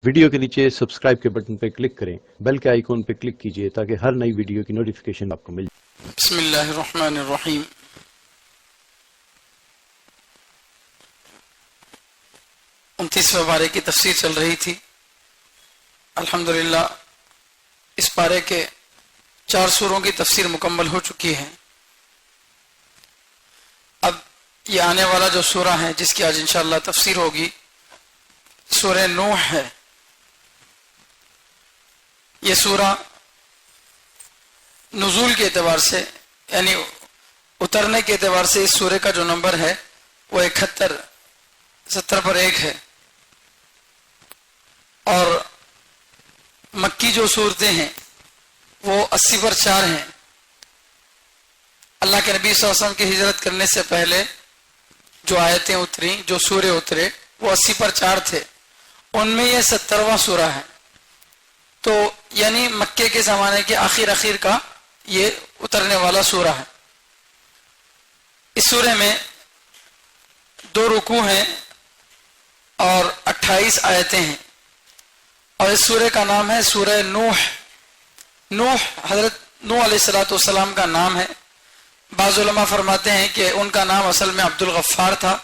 Video کے نیچے subscribe کے بٹن پہ کلک کریں، بیل کے آئیکن پہ کلک کیجئے تاکہ ہر نئی ویڈیو کی نوٹیفیکیشن آپ کو مل جائے۔ بسم اللہ الرحمن الرحیم۔ 29ویں پارے کی تفسیر چل رہی تھی۔ الحمدللہ اس پارے کے 4 سوروں کی تفسیر مکمل ہو چکی ہے۔ اب یہ آنے والا جو سورہ ہے جس کی آج انشاءاللہ تفسیر ہوگی، سورہ نوح ہے۔ یہ سورہ نزول کے اعتبار سے یعنی اترنے کے اعتبار سے اس سورے کا جو نمبر ہے وہ 71 70 پر 1 ہے، اور مکی جو صورتیں ہیں وہ 80 پر 4 ہیں۔ اللہ کے نبی صلی اللہ علیہ وسلم کی ہجرت کرنے سے پہلے جو آیتیں اتری، جو سورے اترے وہ 80 پر 4 تھے، ان میں یہ 70واں سورہ ہے۔ تو یعنی مکے کے زمانے کے آخر کا یہ اترنے والا سورہ ہے۔ اس سورے میں 2 رکوع ہیں اور 28 آیتیں ہیں، اور اس سورے کا نام ہے سورہ نوح۔ نوح حضرت نوح علیہ السلام کا نام ہے۔ بعض علماء فرماتے ہیں کہ ان کا نام اصل میں عبد الغفار تھا،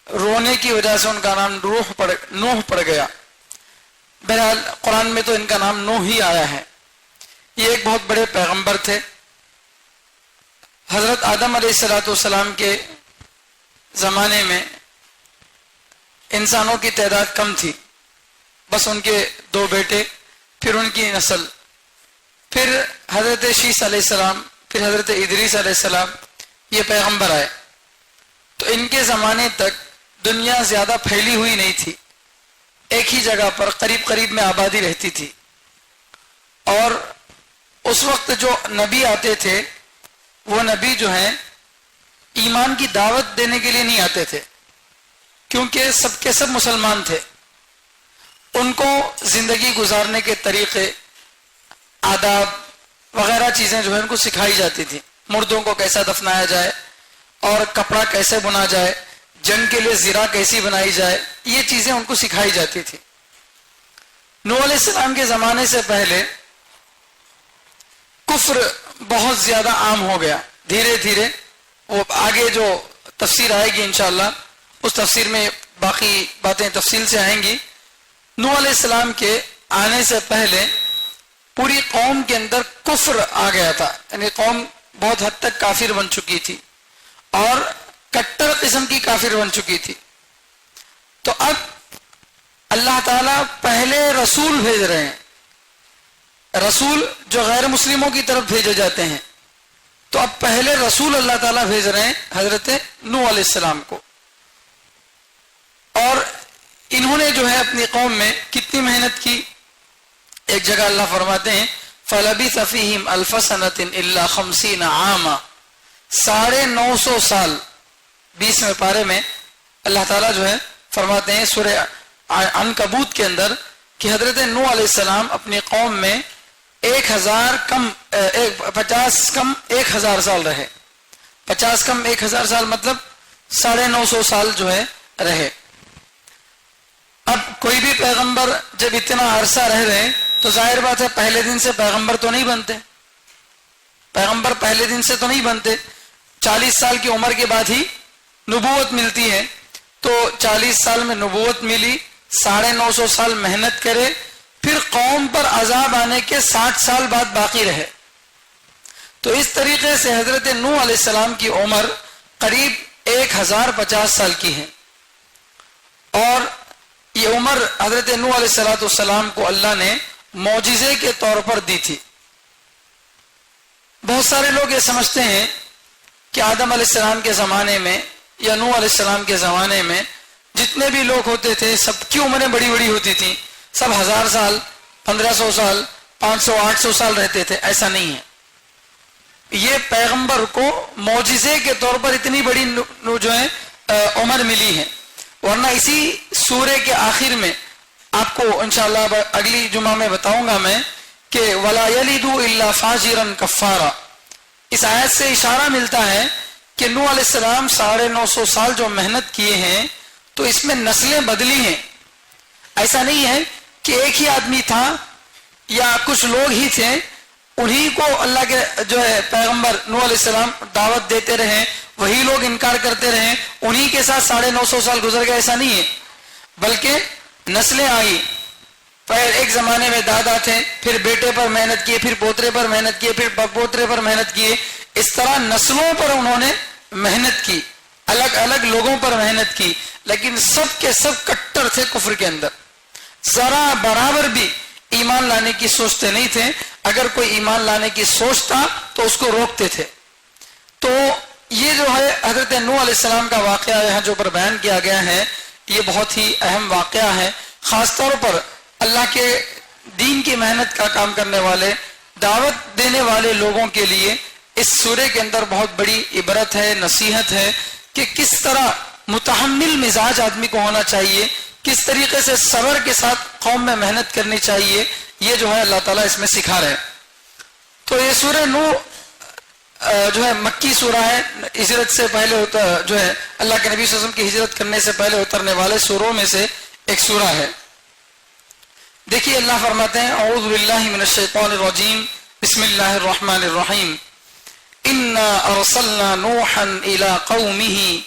رونے کی وجہ سے ان کا نام نوح پڑ گیا۔ بہرحال قرآن میں تو ان کا نام نوح ہی آیا ہے۔ یہ ایک بہت بڑے پیغمبر تھے۔ حضرت آدم علیہ السلام کے زمانے میں انسانوں کی تعداد کم تھی، بس ان کے 2 بیٹے، پھر ان کی نسل، پھر حضرت شیس علیہ السلام، پھر حضرت ادریس علیہ السلام، یہ پیغمبر آئے۔ تو ان کے زمانے تک دنیا زیادہ پھیلی ہوئی نہیں تھی، ایک ہی جگہ پر قریب میں آبادی رہتی تھی، اور اس وقت جو نبی آتے تھے وہ نبی جو ہیں ایمان کی دعوت دینے کے لیے نہیں آتے تھے، کیونکہ سب کے سب مسلمان تھے۔ ان کو زندگی گزارنے کے طریقے، آداب وغیرہ چیزیں جو ہیں ان کو سکھائی جاتی تھی۔ مردوں کو کیسا دفنایا جائے، اور کپڑا کیسے بنا جائے، جنگ کے لیے زرہ کیسی بنائی جائے، یہ چیزیں ان کو سکھائی جاتی تھی۔ نوح علیہ السلام کے زمانے سے پہلے کفر بہت زیادہ عام ہو گیا۔ دھیرے دھیرے وہ آگے جو تفسیر آئے گی انشاءاللہ اس تفسیر میں باقی باتیں تفصیل سے آئیں گی۔ نوح علیہ السلام کے آنے سے پہلے پوری قوم کے اندر کفر آ گیا تھا، یعنی قوم بہت حد تک کافر بن چکی تھی، اور کٹر قسم کی کافر بن چکی تھی۔ تو اب اللہ تعالیٰ پہلے رسول بھیج رہے ہیں، رسول جو غیر مسلموں کی طرف بھیجے جاتے ہیں۔ تو اب پہلے رسول اللہ تعالیٰ بھیج رہے ہیں حضرت نوح علیہ السلام کو، اور انہوں نے جو ہے اپنی قوم میں کتنی محنت کی۔ ایک جگہ اللہ فرماتے ہیں فَلَبِثَ فِيهِمْ أَلْفَ سَنَةٍ إِلَّا 50 عَامًا، 950 سال 20ویں پارے میں اللہ تعالیٰ جو ہے فرماتے ہیں سورہ عنکبوت کے اندر کہ حضرت نوح علیہ السلام اپنی قوم میں 50 کم 1000 سال رہے۔ 50 کم 1000 سال مطلب 950 سال جو ہے رہے۔ اب کوئی بھی پیغمبر جب اتنا عرصہ رہ رہے تو ظاہر بات ہے پہلے دن سے پیغمبر تو نہیں بنتے، پیغمبر پہلے دن سے تو نہیں بنتے، 40 سال کی عمر کے بعد ہی نبوت ملتی ہے۔ تو 40 سال میں نبوت ملی، 950 سال محنت کرے، پھر قوم پر عذاب آنے کے 60 سال بعد باقی رہے۔ تو اس طریقے سے حضرت نوح علیہ السلام کی عمر قریب 1050 سال کی ہے، اور یہ عمر حضرت نوح علیہ السلام کو اللہ نے معجزے کے طور پر دی تھی۔ بہت سارے لوگ یہ سمجھتے ہیں کہ آدم علیہ السلام کے زمانے میں یا نوح علیہ السلام کے زمانے میں جتنے بھی لوگ ہوتے تھے سب کی عمریں بڑی بڑی ہوتی تھیں، سب 1000 سال 1500 سال 500 800 سال رہتے تھے۔ ایسا نہیں ہے، یہ پیغمبر کو معجزے کے طور پر اتنی بڑی جو ہے عمر ملی ہے۔ ورنہ اسی سورے کے آخر میں آپ کو انشاءاللہ اگلی جمعہ میں بتاؤں گا میں کہ وَلَا يَلِدُ إِلَّا فَاجِرًا كَفَّارًا، اس آیت سے اشارہ ملتا ہے کہ نوح علیہ السلام 950 سال جو محنت کیے ہیں تو اس میں نسلیں بدلی ہیں۔ ایسا نہیں ہے کہ ایک ہی آدمی تھا یا کچھ لوگ ہی تھے، انہی کو اللہ کے جو ہے پیغمبر نوح علیہ السلام دعوت دیتے رہے، وہی لوگ انکار کرتے رہے، انہی کے ساتھ 950 سال گزر گئے، ایسا نہیں ہے، بلکہ نسلیں آئی. ایک زمانے میں دادا تھے، پھر بیٹے پر محنت کیے، پھر پوترے پر محنت کیے، پھر پوترے پر محنت کیے، اس طرح نسلوں پر انہوں نے محنت کی، الگ الگ لوگوں پر محنت کی، لیکن سب کے سب کٹر تھے کفر کے اندر، ذرا برابر بھی ایمان لانے کی سوچتے نہیں تھے. اگر کوئی ایمان لانے کی سوچتا تو اس کو روکتے تھے. تو یہ جو ہے حضرت نوح علیہ السلام کا واقعہ یہاں جو پر بیان کیا گیا ہے، یہ بہت ہی اہم واقعہ ہے. خاص طور پر اللہ کے دین کی محنت کا کام کرنے والے، دعوت دینے والے لوگوں کے لیے اس سورے کے اندر بہت بڑی عبرت ہے، نصیحت ہے کہ کس طرح متحمل مزاج آدمی کو ہونا چاہیے، کس طریقے سے صبر کے ساتھ قوم میں محنت کرنی چاہیے. یہ جو ہے اللہ تعالیٰ اس میں سکھا رہے ہیں. تو یہ سورہ نوح جو ہے مکی سورہ ہے، ہجرت سے پہلے ہوتا جو ہے اللہ کے نبی صلی اللہ علیہ وسلم کی ہجرت کرنے سے پہلے اترنے والے سوروں میں سے ایک سورہ ہے. دیکھیے اللہ فرماتے ہیں اعوذ باللہ من الشیطان الرجیم بسم اللہ الرحمن الرحیم انا ارسلنا نوحا الى قومه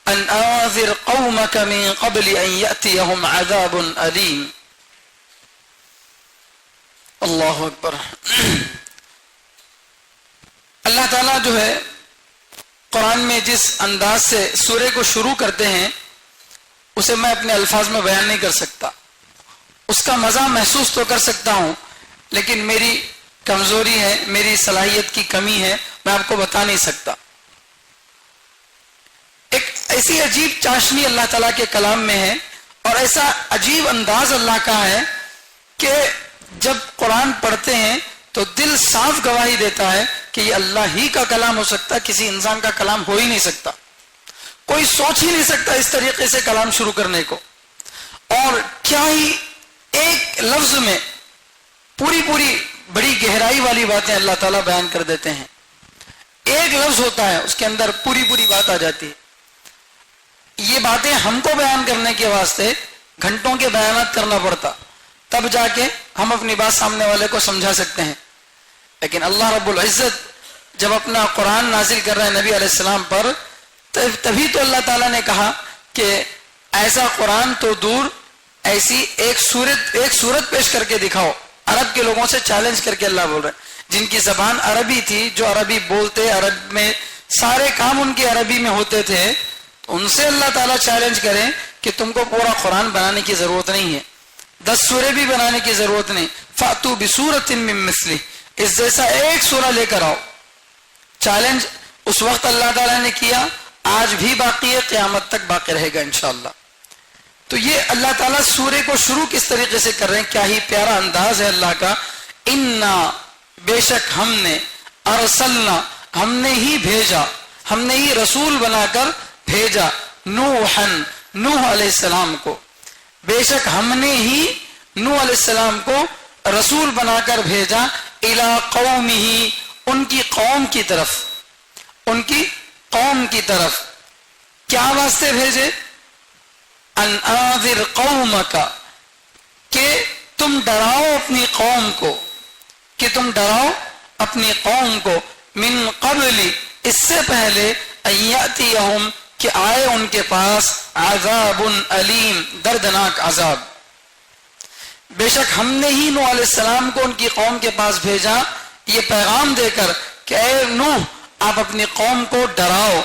ان انذر قومك من قبل ان يأتيهم عذاب علیم. اللہ اکبر. اللہ تعالیٰ جو ہے قرآن میں جس انداز سے سورے کو شروع کرتے ہیں اسے میں اپنے الفاظ میں بیان نہیں کر سکتا. اس کا مزہ محسوس تو کر سکتا ہوں، لیکن میری کمزوری ہے، میری صلاحیت کی کمی ہے، میں آپ کو بتا نہیں سکتا. ایک ایسی عجیب چاشنی اللہ تعالیٰ کے کلام میں ہے، اور ایسا عجیب انداز اللہ کا ہے کہ جب قرآن پڑھتے ہیں تو دل صاف گواہی دیتا ہے کہ یہ اللہ ہی کا کلام ہو سکتا ہے، کسی انسان کا کلام ہو ہی نہیں سکتا. کوئی سوچ ہی نہیں سکتا اس طریقے سے کلام شروع کرنے کو. اور کیا ہی ایک لفظ میں پوری بڑی گہرائی والی باتیں اللہ تعالیٰ بیان کر دیتے ہیں. ایک لفظ ہوتا ہے اس کے اندر پوری بات آ جاتی ہے. یہ باتیں ہم کو بیان کرنے کے واسطے گھنٹوں کے بیانات کرنا پڑتا، تب جا کے ہم اپنی بات سامنے والے کو سمجھا سکتے ہیں. لیکن اللہ رب العزت جب اپنا قرآن نازل کر رہے ہیں نبی علیہ السلام پر، تبھی تو اللہ تعالیٰ نے کہا کہ ایسا قرآن تو دور، ایسی ایک صورت پیش کر کے دکھاؤ. عرب کے لوگوں سے چیلنج کر کے اللہ بول رہے ہیں، جن کی زبان عربی تھی، جو عربی بولتے، عرب میں سارے کام ان کے عربی میں ہوتے تھے، تو ان سے اللہ تعالیٰ چیلنج کریں کہ تم کو پورا قرآن بنانے کی ضرورت نہیں ہے، 10 سورے بھی بنانے کی ضرورت نہیں، فاتو بسورۃ من مثلہ، اس جیسا ایک سورہ لے کر آؤ. چیلنج اس وقت اللہ تعالیٰ نے کیا، آج بھی باقی ہے، قیامت تک باقی رہے گا انشاءاللہ. تو یہ اللہ تعالیٰ سورے کو شروع کس طریقے سے کر رہے ہیں، کیا ہی پیارا انداز ہے اللہ کا. انا، بے شک ہم نے، ارسلنا، ہم نے ہی بھیجا، ہم نے ہی رسول بنا کر بھیجا، نوحن، نوح علیہ السلام کو، بے شک ہم نے ہی نوح علیہ السلام کو رسول بنا کر بھیجا، الی قومہ، ان کی قوم کی طرف، ان کی قوم کی طرف. کیا واسطے بھیجے؟ ان انذر قومک، کہ تم ڈراؤ اپنی قوم کو، کہ تم ڈراؤ اپنی قوم کو، من قبل، اس سے پہلے، ان یأتیہم، کہ آئے ان کے پاس، عذاب علیم، دردناک عذاب. بے شک ہم نے ہی نوح علیہ السلام کو ان کی قوم کے پاس بھیجا یہ پیغام دے کر کہ اے نوح، آپ اپنی قوم کو ڈراؤ،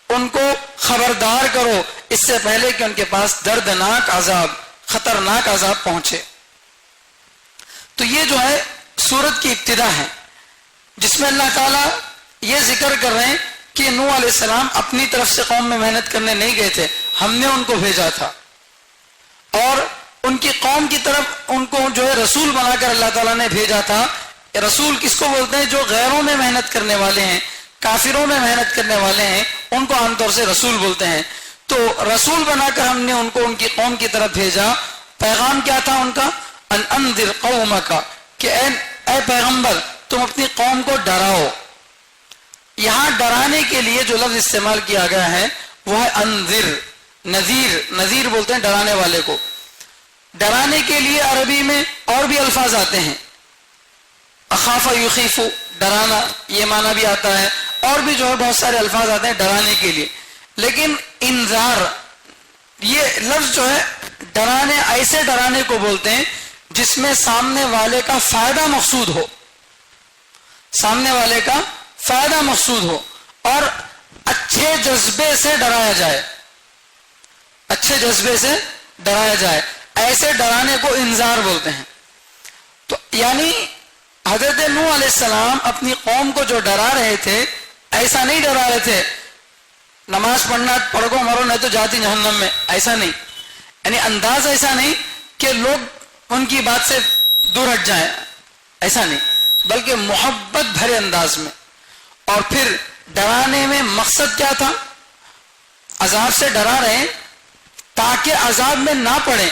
ان کو خبردار کرو اس سے پہلے کہ ان کے پاس دردناک عذاب، خطرناک عذاب پہنچے. تو یہ جو ہے سورت کی ابتدا ہے، جس میں اللہ تعالیٰ یہ ذکر کر رہے ہیں کہ نوح علیہ السلام اپنی طرف سے قوم میں محنت کرنے نہیں گئے تھے، ہم نے ان کو بھیجا تھا، اور ان کی قوم کی طرف ان کو جو ہے رسول بنا کر اللہ تعالیٰ نے بھیجا تھا. رسول کس کو بولتے ہیں؟ جو غیروں میں محنت کرنے والے ہیں، کافروں میں محنت کرنے والے ہیں، ان کو عام طور سے رسول بولتے ہیں. تو رسول بنا کر ہم نے ان کو ان کی قوم کی طرف بھیجا. پیغام کیا تھا ان کا؟ ان انذر قومک، کہ اے پیغمبر تم اپنی قوم کو ڈراؤ. یہاں ڈرانے کے لیے جو لفظ استعمال کیا گیا ہے وہ ہے انذر، نذیر، نذیر بولتے ہیں ڈرانے والے کو. ڈرانے کے لیے عربی میں اور بھی الفاظ آتے ہیں. اخاف یخیف ڈرانا یہ معنی بھی آتا ہے, اور بھی جو ہے بہت سارے الفاظ آتے ہیں ڈرانے کے لیے. لیکن انذار یہ لفظ جو ہے ڈرانے, ایسے ڈرانے کو بولتے ہیں جس میں سامنے والے کا فائدہ مقصود ہو, سامنے والے کا فائدہ مقصود ہو اور اچھے جذبے سے ڈرایا جائے, اچھے جذبے سے ڈرایا جائے. ایسے ڈرانے کو انذار بولتے ہیں. تو یعنی حضرت نوح علیہ السلام اپنی قوم کو جو ڈرا رہے تھے, ایسا نہیں ڈرا رہے تھے نماز پڑھنا پڑھ گو مرو نہیں تو جاتی جہنم میں, ایسا نہیں. یعنی انداز ایسا نہیں کہ لوگ ان کی بات سے دور ہٹ جائیں, ایسا نہیں, بلکہ محبت بھرے انداز میں. اور پھر ڈرانے میں مقصد کیا تھا؟ عذاب سے ڈرا رہے ہیں تاکہ عذاب میں نہ پڑیں,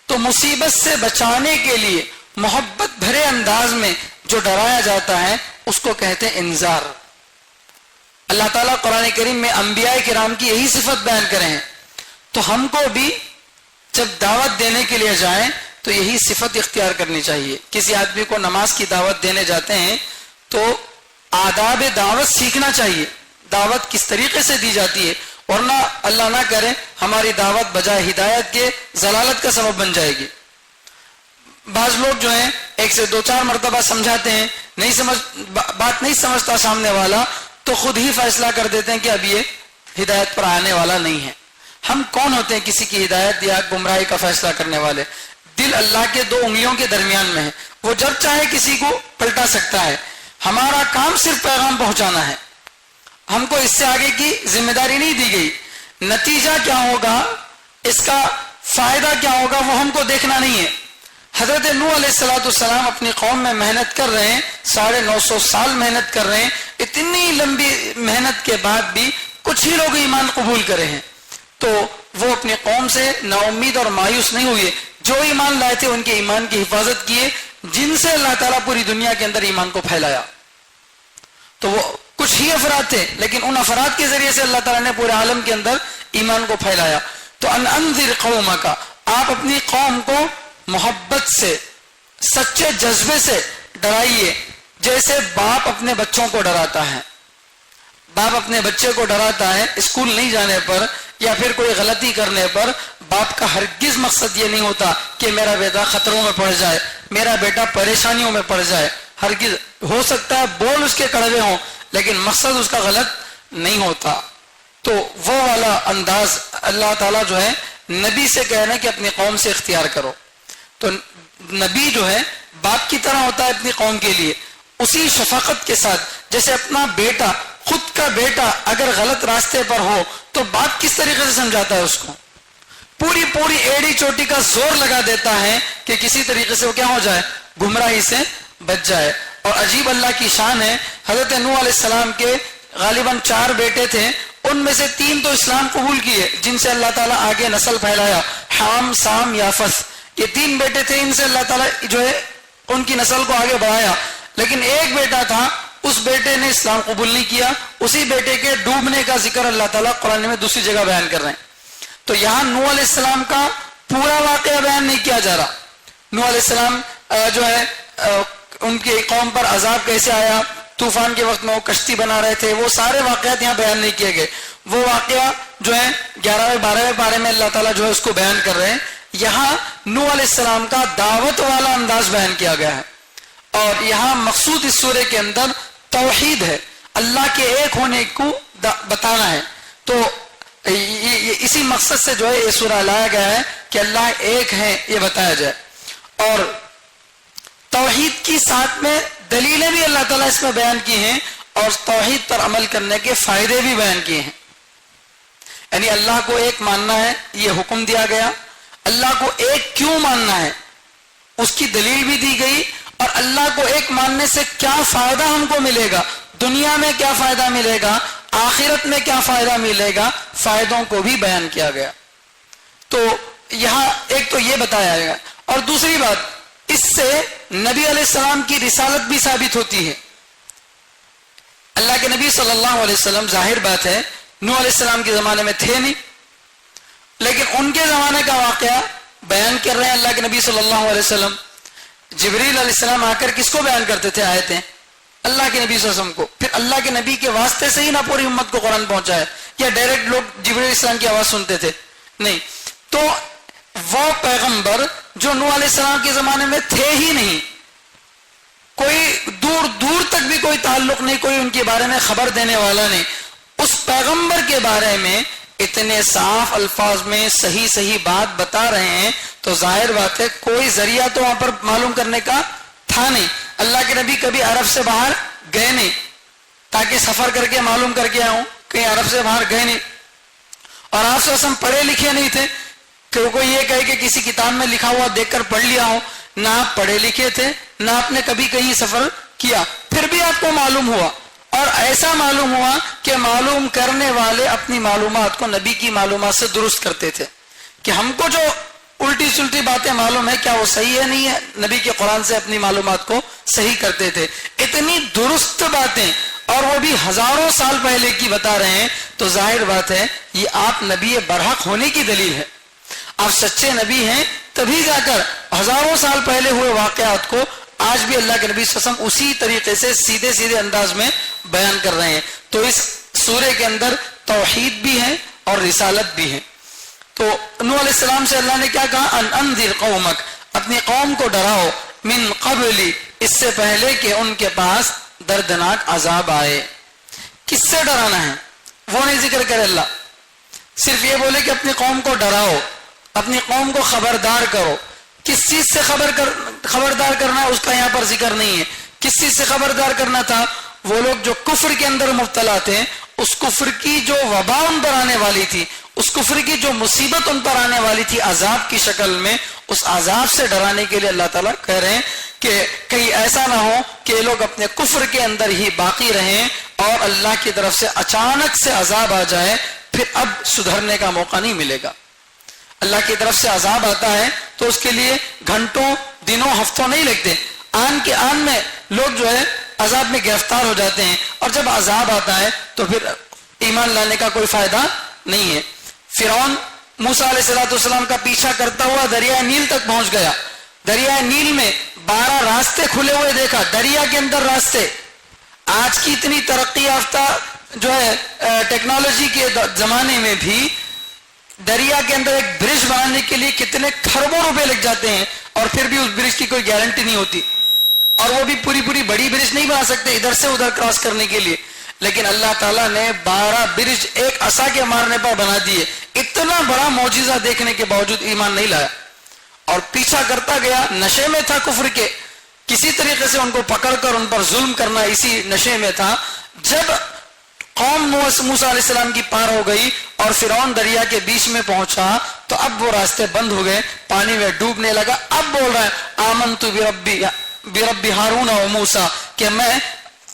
تو مصیبت سے بچانے کے لیے محبت بھرے انداز میں جو ڈرایا جاتا ہے اس کو کہتے ہیں انذار. اللہ تعالیٰ قرآن کریم میں انبیاء کرام کی یہی صفت بیان کرے ہیں, تو ہم کو بھی جب دعوت دینے کے لیے جائیں تو یہی صفت اختیار کرنی چاہیے. کسی آدمی کو نماز کی دعوت دینے جاتے ہیں تو آداب دعوت سیکھنا چاہیے, دعوت کس طریقے سے دی جاتی ہے, ورنہ اللہ نہ کرے ہماری دعوت بجائے ہدایت کے ضلالت کا سبب بن جائے گی. بعض لوگ جو ہیں ایک سے دو چار مرتبہ سمجھاتے ہیں, بات نہیں سمجھتا سامنے والا, تو خود ہی فیصلہ کر دیتے ہیں کہ اب یہ ہدایت پر آنے والا نہیں ہے. ہم کون ہوتے ہیں کسی کی ہدایت یا گمراہی کا فیصلہ کرنے والے؟ دل اللہ کے دو انگلیوں کے درمیان میں ہے, وہ جب چاہے کسی کو پلٹا سکتا ہے. ہمارا کام صرف پیغام پہنچانا ہے, ہم کو اس سے آگے کی ذمہ داری نہیں دی گئی. نتیجہ کیا ہوگا, اس کا فائدہ کیا ہوگا, وہ ہم کو دیکھنا نہیں ہے. حضرت نوح علیہ السلام اپنی قوم میں محنت کر رہے ہیں, 950 سال محنت کر رہے ہیں. اتنی لمبی محنت کے بعد بھی کچھ ہی لوگ ایمان قبول کرے ہیں, تو وہ اپنی قوم سے نا امید اور مایوس نہیں ہوئے. جو ایمان لائے تھے ان کے ایمان کی حفاظت کیے, جن سے اللہ تعالیٰ پوری دنیا کے اندر ایمان کو پھیلایا. تو وہ کچھ ہی افراد تھے, لیکن ان افراد کے ذریعے سے اللہ تعالیٰ نے پورے عالم کے اندر ایمان کو پھیلایا. تو انذر قومک, آپ اپنی قوم کو محبت سے, سچے جذبے سے ڈرائیے, جیسے باپ اپنے بچوں کو ڈراتا ہے. باپ اپنے بچے کو ڈراتا ہے اسکول نہیں جانے پر یا پھر کوئی غلطی کرنے پر. باپ کا ہرگز مقصد یہ نہیں ہوتا کہ میرا بیٹا خطروں میں پڑ جائے, میرا بیٹا پریشانیوں میں پڑ جائے. ہرگز, ہو سکتا ہے بول اس کے کڑوے ہوں لیکن مقصد اس کا غلط نہیں ہوتا. تو وہ والا انداز اللہ تعالیٰ جو ہے نبی سے کہہ رہے ہیں کہ اپنی قوم سے اختیار کرو. تو نبی جو ہے باپ کی طرح ہوتا ہے اپنی قوم کے لیے, اسی شفقت کے ساتھ جیسے اپنا بیٹا, خود کا بیٹا اگر غلط راستے پر ہو تو باپ کس طریقے سے سمجھاتا ہے اس کو, پوری ایڑی چوٹی کا زور لگا دیتا ہے کہ کسی طریقے سے وہ کیا ہو جائے, گمراہی سے بچ جائے. اور عجیب اللہ کی شان ہے, حضرت نوح علیہ السلام کے غالباً 4 بیٹے تھے, ان میں سے 3 تو اسلام قبول کیے جن سے اللہ تعالیٰ آگے نسل پھیلایا, حام, سام, یافس. یہ 3 بیٹے تھے, ان سے اللہ تعالیٰ جو ہے ان کی نسل کو آگے بڑھایا. لیکن ایک بیٹا تھا, اس بیٹے نے اسلام قبول نہیں کیا. اسی بیٹے کے ڈوبنے کا ذکر اللہ تعالیٰ قرآن میں دوسری جگہ بیان کر رہے ہیں. تو یہاں نوح علیہ السلام کا پورا واقعہ بیان نہیں کیا جا رہا. نوح علیہ السلام جو ہے ان کی قوم پر عذاب کیسے آیا, طوفان کے وقت میں وہ کشتی بنا رہے تھے, وہ سارے واقعات یہاں بیان نہیں کیے گئے. وہ واقعہ جو ہے 11ویں 12ویں پارے میں اللہ تعالیٰ جو ہے اس کو بیان کر رہے ہیں. یہاں نوح علیہ السلام کا دعوت والا انداز بیان کیا گیا ہے. اور یہاں مقصود اس سورے کے اندر توحید ہے, اللہ کے ایک ہونے کو بتانا ہے. تو اسی مقصد سے جو ہے یہ سورہ لایا گیا ہے کہ اللہ ایک ہے یہ بتایا جائے. اور توحید کی ساتھ میں دلیلیں بھی اللہ تعالیٰ اس میں بیان کی ہیں, اور توحید پر عمل کرنے کے فائدے بھی بیان کیے ہیں. یعنی اللہ کو ایک ماننا ہے یہ حکم دیا گیا, اللہ کو ایک کیوں ماننا ہے اس کی دلیل بھی دی گئی, اور اللہ کو ایک ماننے سے کیا فائدہ ہم کو ملے گا, دنیا میں کیا فائدہ ملے گا, آخرت میں کیا فائدہ ملے گا, فائدوں کو بھی بیان کیا گیا. تو یہاں ایک تو یہ بتایا گیا, اور دوسری بات اس سے نبی علیہ السلام کی رسالت بھی ثابت ہوتی ہے. اللہ کے نبی صلی اللہ علیہ وسلم ظاہر بات ہے نوح علیہ السلام کے زمانے میں تھے نہیں, لیکن ان کے زمانے کا واقعہ بیان کر رہے ہیں اللہ کے نبی صلی اللہ علیہ وسلم. جبریل علیہ السلام آ کر کس کو بیان کرتے تھے آیتیں؟ اللہ کے نبی صلی اللہ علیہ وسلم کو. پھر اللہ کے نبی کے واسطے سے ہی نہ پوری امت کو قرآن پہنچا ہے، یا ڈائریکٹ لوگ جبریل علیہ السلام کی آواز سنتے تھے؟ نہیں. تو وہ پیغمبر جو نوح علیہ السلام کے زمانے میں تھے ہی نہیں، کوئی دور دور تک بھی کوئی تعلق نہیں، کوئی ان کے بارے میں خبر دینے والا نہیں، اس پیغمبر کے بارے میں اتنے صاف الفاظ میں صحیح صحیح بات بتا رہے ہیں، تو ظاہر بات ہے کوئی ذریعہ تو وہاں پر معلوم کرنے کا تھا نہیں. اللہ کے نبی کبھی عرب سے باہر گئے نہیں تاکہ سفر کر کے معلوم کر کے آؤں، کہیں عرب سے باہر گئے نہیں. اور آپ سے ہم پڑھے لکھے نہیں تھے کہ کوئی یہ کہے کہ کسی کتاب میں لکھا ہوا دیکھ کر پڑھ لیا ہو. نہ آپ پڑھے لکھے تھے، نہ آپ نے کبھی کہیں سفر کیا، پھر بھی آپ کو معلوم ہوا. اور ایسا معلوم ہوا کہ معلوم کرنے والے اپنی معلومات کو نبی کی معلومات سے درست کرتے تھے. کہ ہم کو جو الٹی سلٹی باتیں معلوم ہے، کیا وہ صحیح ہے نہیں ہے، نبی کے قرآن سے اپنی معلومات کو صحیح کرتے تھے. اتنی درست باتیں، اور وہ بھی ہزاروں سال پہلے کی بتا رہے ہیں، تو ظاہر بات ہے یہ آپ نبی برحق ہونے کی دلیل ہے. آپ سچے نبی ہیں تبھی جا کر ہزاروں سال پہلے ہوئے واقعات کو آج بھی اللہ کے نبی صلی اللہ علیہ وسلم اسی طریقے سے سیدھے سیدھے انداز میں بیان کر رہے ہیں. تو اس سورے کے اندر توحید بھی ہے اور رسالت بھی ہے. تو نوح علیہ السلام سے اللہ نے کیا کہا؟ ان انذر قومک، اپنی قوم کو ڈراؤ، من قبل، اس سے پہلے کہ ان کے پاس دردناک عذاب آئے. کس سے ڈرانا ہے وہ نہیں ذکر کرے اللہ، صرف یہ بولے کہ اپنی قوم کو ڈراؤ، اپنی قوم کو خبردار کرو. کس چیز سے خبردار کرنا ہے اس کا یہاں پر ذکر نہیں ہے. کس چیز سے خبردار کرنا تھا؟ وہ لوگ جو کفر کے اندر مبتلا تھے، اس کفر کی جو وبا ان پر آنے والی تھی، اس کفر کی جو مصیبت ان پر آنے والی تھی عذاب کی شکل میں، اس عذاب سے ڈرانے کے لیے اللہ تعالیٰ کہہ رہے ہیں کہ کہیں ایسا نہ ہو کہ یہ لوگ اپنے کفر کے اندر ہی باقی رہیں اور اللہ کی طرف سے اچانک سے عذاب آ جائے، پھر اب سدھرنے کا موقع نہیں ملے گا. اللہ کی طرف سے عذاب آتا ہے تو اس کے لیے گھنٹوں، دنوں، ہفتوں نہیں لگتے، آن کے آن میں لوگ جو ہے عذاب میں گرفتار ہو جاتے ہیں. اور جب عذاب آتا ہے تو پھر ایمان لانے کا کوئی فائدہ نہیں ہے. فرعون موسیٰ علیہ السلام کا پیچھا کرتا ہوا دریائے نیل تک پہنچ گیا. دریائے نیل میں 12 راستے کھلے ہوئے دیکھا، دریا کے اندر راستے. آج کی اتنی ترقی یافتہ جو ہے ٹیکنالوجی کے زمانے میں بھی دریا کے اندر ایک برج بنانے کے لیے کتنے کھربوں روپے لگ جاتے ہیں، اور پھر بھی اس برج کی کوئی گارنٹی نہیں ہوتی. اور وہ بھی پوری بڑی برج نہیں بنا سکتے ادھر سے ادھر کراس کرنے کے لیے. لیکن اللہ تعالیٰ نے 12 برج ایک عصا کے مارنے پر بنا دیے. اتنا بڑا معجزہ دیکھنے کے باوجود ایمان نہیں لایا اور پیچھا کرتا گیا. نشے میں تھا کفر کے، کسی طریقے سے ان کو پکڑ کر ان پر ظلم کرنا اسی نشے میں تھا. جب قوم موسیٰ علیہ السلام کی پار ہو گئی اور فرعون دریا کے بیچ میں پہنچا تو اب وہ راستے بند ہو گئے، پانی میں ڈوبنے لگا. اب بول رہا ہے آمنت برب ہارون و موسیٰ، کہ میں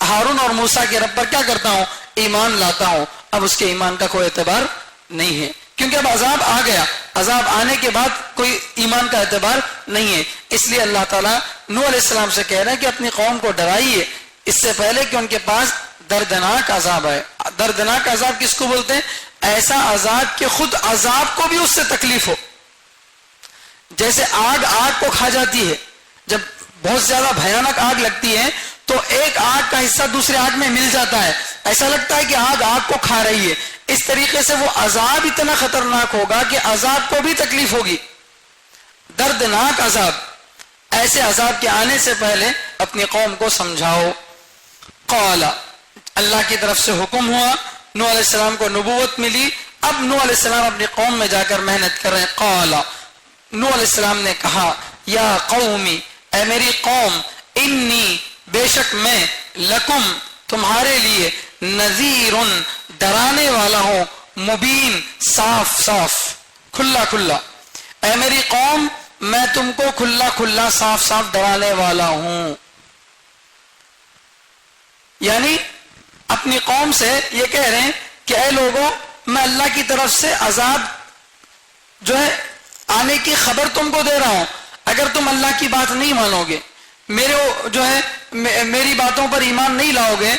ہارون اور موسیٰ کے رب پر کیا کرتا ہوں؟ ایمان لاتا ہوں. اب اس کے ایمان کا کوئی اعتبار نہیں ہے، کیونکہ اب عذاب آ گیا. عذاب آنے کے بعد کوئی ایمان کا اعتبار نہیں ہے. اس لیے اللہ تعالیٰ نوح علیہ السلام سے کہہ رہے ہیں کہ اپنی قوم کو ڈرائیے اس سے پہلے کہ ان کے پاس دردناک عذاب ہے. دردناک عذاب کس کو بولتے ہیں؟ ایسا عذاب کہ خود عذاب کو بھی اس سے تکلیف ہو. جیسے آگ کو کھا جاتی ہے، جب بہت زیادہ بھیانک آگ لگتی ہے تو ایک آگ کا حصہ دوسرے آگ میں مل جاتا ہے، ایسا لگتا ہے کہ آگ کو کھا رہی ہے. اس طریقے سے وہ عذاب اتنا خطرناک ہوگا کہ عذاب کو بھی تکلیف ہوگی. دردناک عذاب. ایسے عذاب کے آنے سے پہلے اپنی قوم کو سمجھاؤ. قال، اللہ کی طرف سے حکم ہوا، نوح علیہ السلام کو نبوت ملی. اب نوح علیہ السلام اپنی قوم میں جا کر محنت کر رہے ہیں. قال، نوح علیہ السلام نے کہا، یا قومی، اے میری قوم، انی، بے شک میں، لکم، تمہارے لیے، نذیر، ڈرانے والا ہوں، مبین، صاف صاف، کھلا کھلا. اے میری قوم، میں تم کو کھلا کھلا صاف صاف ڈرانے والا ہوں. یعنی اپنی قوم سے یہ کہہ رہے ہیں کہ اے لوگوں، میں اللہ کی طرف سے عذاب جو ہے آنے کی خبر تم کو دے رہا ہوں. اگر تم اللہ کی بات نہیں مانو گے، میری باتوں پر ایمان نہیں لاؤ گے،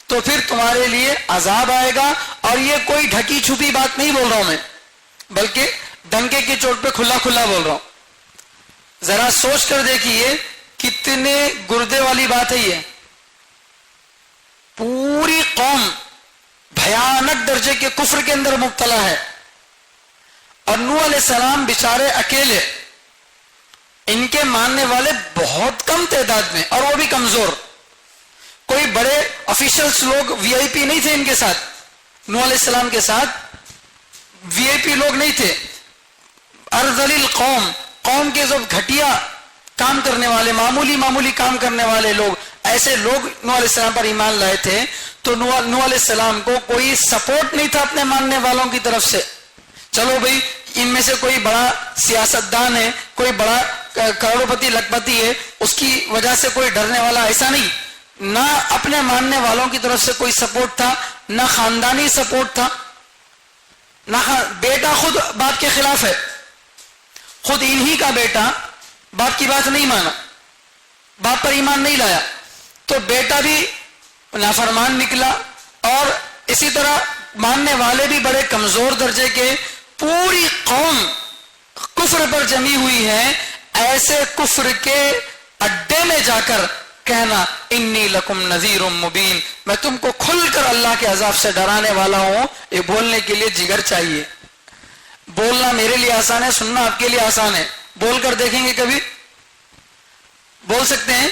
تو پھر تمہارے لیے عذاب آئے گا. اور یہ کوئی ڈھکی چھپی بات نہیں بول رہا ہوں میں، بلکہ ڈنکے کی چوٹ پہ کھلا کھلا بول رہا ہوں. ذرا سوچ کر دیکھیے کتنے گردے والی بات ہے یہ. پوری قوم بھیانک درجے کے کفر کے اندر مبتلا ہے اور نوح علیہ السلام بیچارے اکیلے, ان کے ماننے والے بہت کم تعداد میں اور وہ بھی کمزور. کوئی بڑے آفیشلز لوگ وی آئی پی نہیں تھے ان کے ساتھ, نوح علیہ السلام کے ساتھ وی آئی پی لوگ نہیں تھے. ارذل القوم, قوم کے جو گھٹیا کام کرنے والے, معمولی کام کرنے والے لوگ, ایسے لوگ نوح علیہ السلام پر ایمان لائے تھے. تو نوح علیہ السلام کو کوئی سپورٹ نہیں تھا اپنے ماننے والوں کی طرف سے. چلو بھئی ان میں سے کوئی بڑا سیاستدان ہے, کوئی بڑا کروڑ پتی لکھپتی ہے, اس کی وجہ سے کوئی ڈرنے والا, ایسا نہیں. نہ اپنے ماننے والوں کی طرف سے کوئی سپورٹ تھا, نہ خاندانی سپورٹ تھا, نہ بیٹا خود باپ کے خلاف ہے, خود انہی کا بیٹا باپ کی بات نہیں مانا, باپ پر ایمان نہیں لایا, تو بیٹا بھی نافرمان نکلا. اور اسی طرح ماننے والے بھی بڑے کمزور درجے کے. پوری قوم کفر پر جمی ہوئی ہے. ایسے کفر کے اڈے میں جا کر کہنا انی لکم نذیر مبین, میں تم کو کھل کر اللہ کے عذاب سے ڈرانے والا ہوں, یہ بولنے کے لیے جگر چاہیے. بولنا میرے لیے آسان ہے, سننا آپ کے لیے آسان ہے. بول کر دیکھیں گے کبھی؟ بول سکتے ہیں؟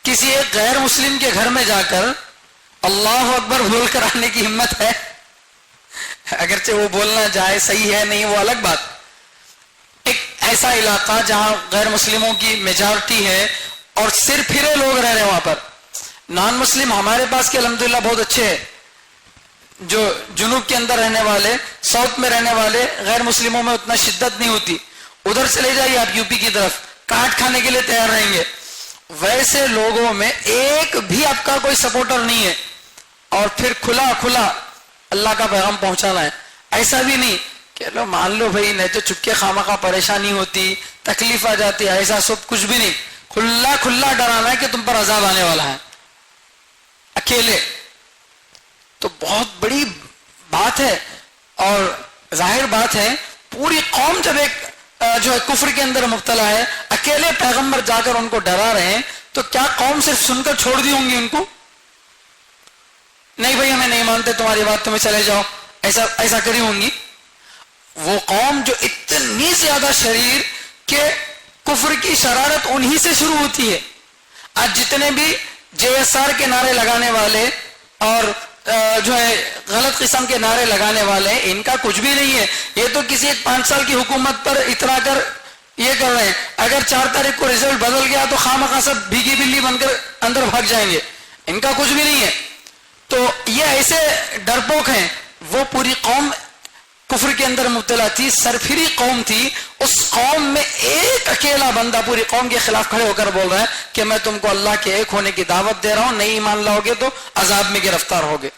کسی ایک غیر مسلم کے گھر میں جا کر اللہ اکبر بول کر آنے کی ہمت ہے؟ اگرچہ وہ بولنا جائز صحیح ہے نہیں وہ الگ بات. ایک ایسا علاقہ جہاں غیر مسلموں کی میجارٹی ہے اور صرف پھرے لوگ رہ رہے ہیں وہاں پر. نان مسلم ہمارے پاس کے الحمدللہ بہت اچھے ہیں, جو جنوب کے اندر رہنے والے, ساؤتھ میں رہنے والے غیر مسلموں میں اتنا شدت نہیں ہوتی. ادھر چلے جائیے آپ یو پی کی طرف, کاٹ کھانے کے لیے تیار رہیں گے. ویسے لوگوں میں ایک بھی آپ کا کوئی سپورٹر نہیں ہے, اور پھر کھلا اللہ کا پیغام پہنچانا ہے. ایسا بھی نہیں کہ لو مان لو بھائی, نہیں تو چپکے خامخواہ پریشانی ہوتی, تکلیف آ جاتی, ایسا سب کچھ بھی نہیں. کھلا ڈرانا ہے کہ تم پر عذاب آنے والا ہے اکیلے. تو بہت بڑی بات ہے اور ظاہر بات ہے, پوری قوم جب ایک جو ہے کفر کے اندر مبتلا ہے, اکیلے پیغمبر جا کر ان کو ڈرا رہے ہیں, تو کیا قوم صرف سن کر چھوڑ دی ہوں گی ان کو؟ نہیں بھائی ہمیں نہیں مانتے تمہاری بات, تمہیں چلے جاؤ, ایسا کری ہوں گی. وہ قوم جو اتنی زیادہ شریر کہ کفر کی شرارت انہی سے شروع ہوتی ہے. آج جتنے بھی JSR کے نعرے لگانے والے اور جو ہے غلط قسم کے نعرے لگانے والے, ان کا کچھ بھی نہیں ہے. یہ تو کسی ایک 5 سال کی حکومت پر اترا کر یہ کر رہے ہیں. اگر 4 تاریخ کو رزلٹ بدل گیا تو خامخواہ سب بھیگی بلی بن کر اندر بھاگ جائیں گے, ان کا کچھ بھی نہیں ہے. تو یہ ایسے ڈرپوک ہیں. وہ پوری قوم کفر کے اندر مبتلا تھی, سرفری قوم تھی. اس قوم میں ایک اکیلا بندہ پوری قوم کے خلاف کھڑے ہو کر بول رہا ہے کہ میں تم کو اللہ کے ایک ہونے کی دعوت دے رہا ہوں, نہیں ایمان لاؤ گے تو عذاب میں گرفتار ہوگے.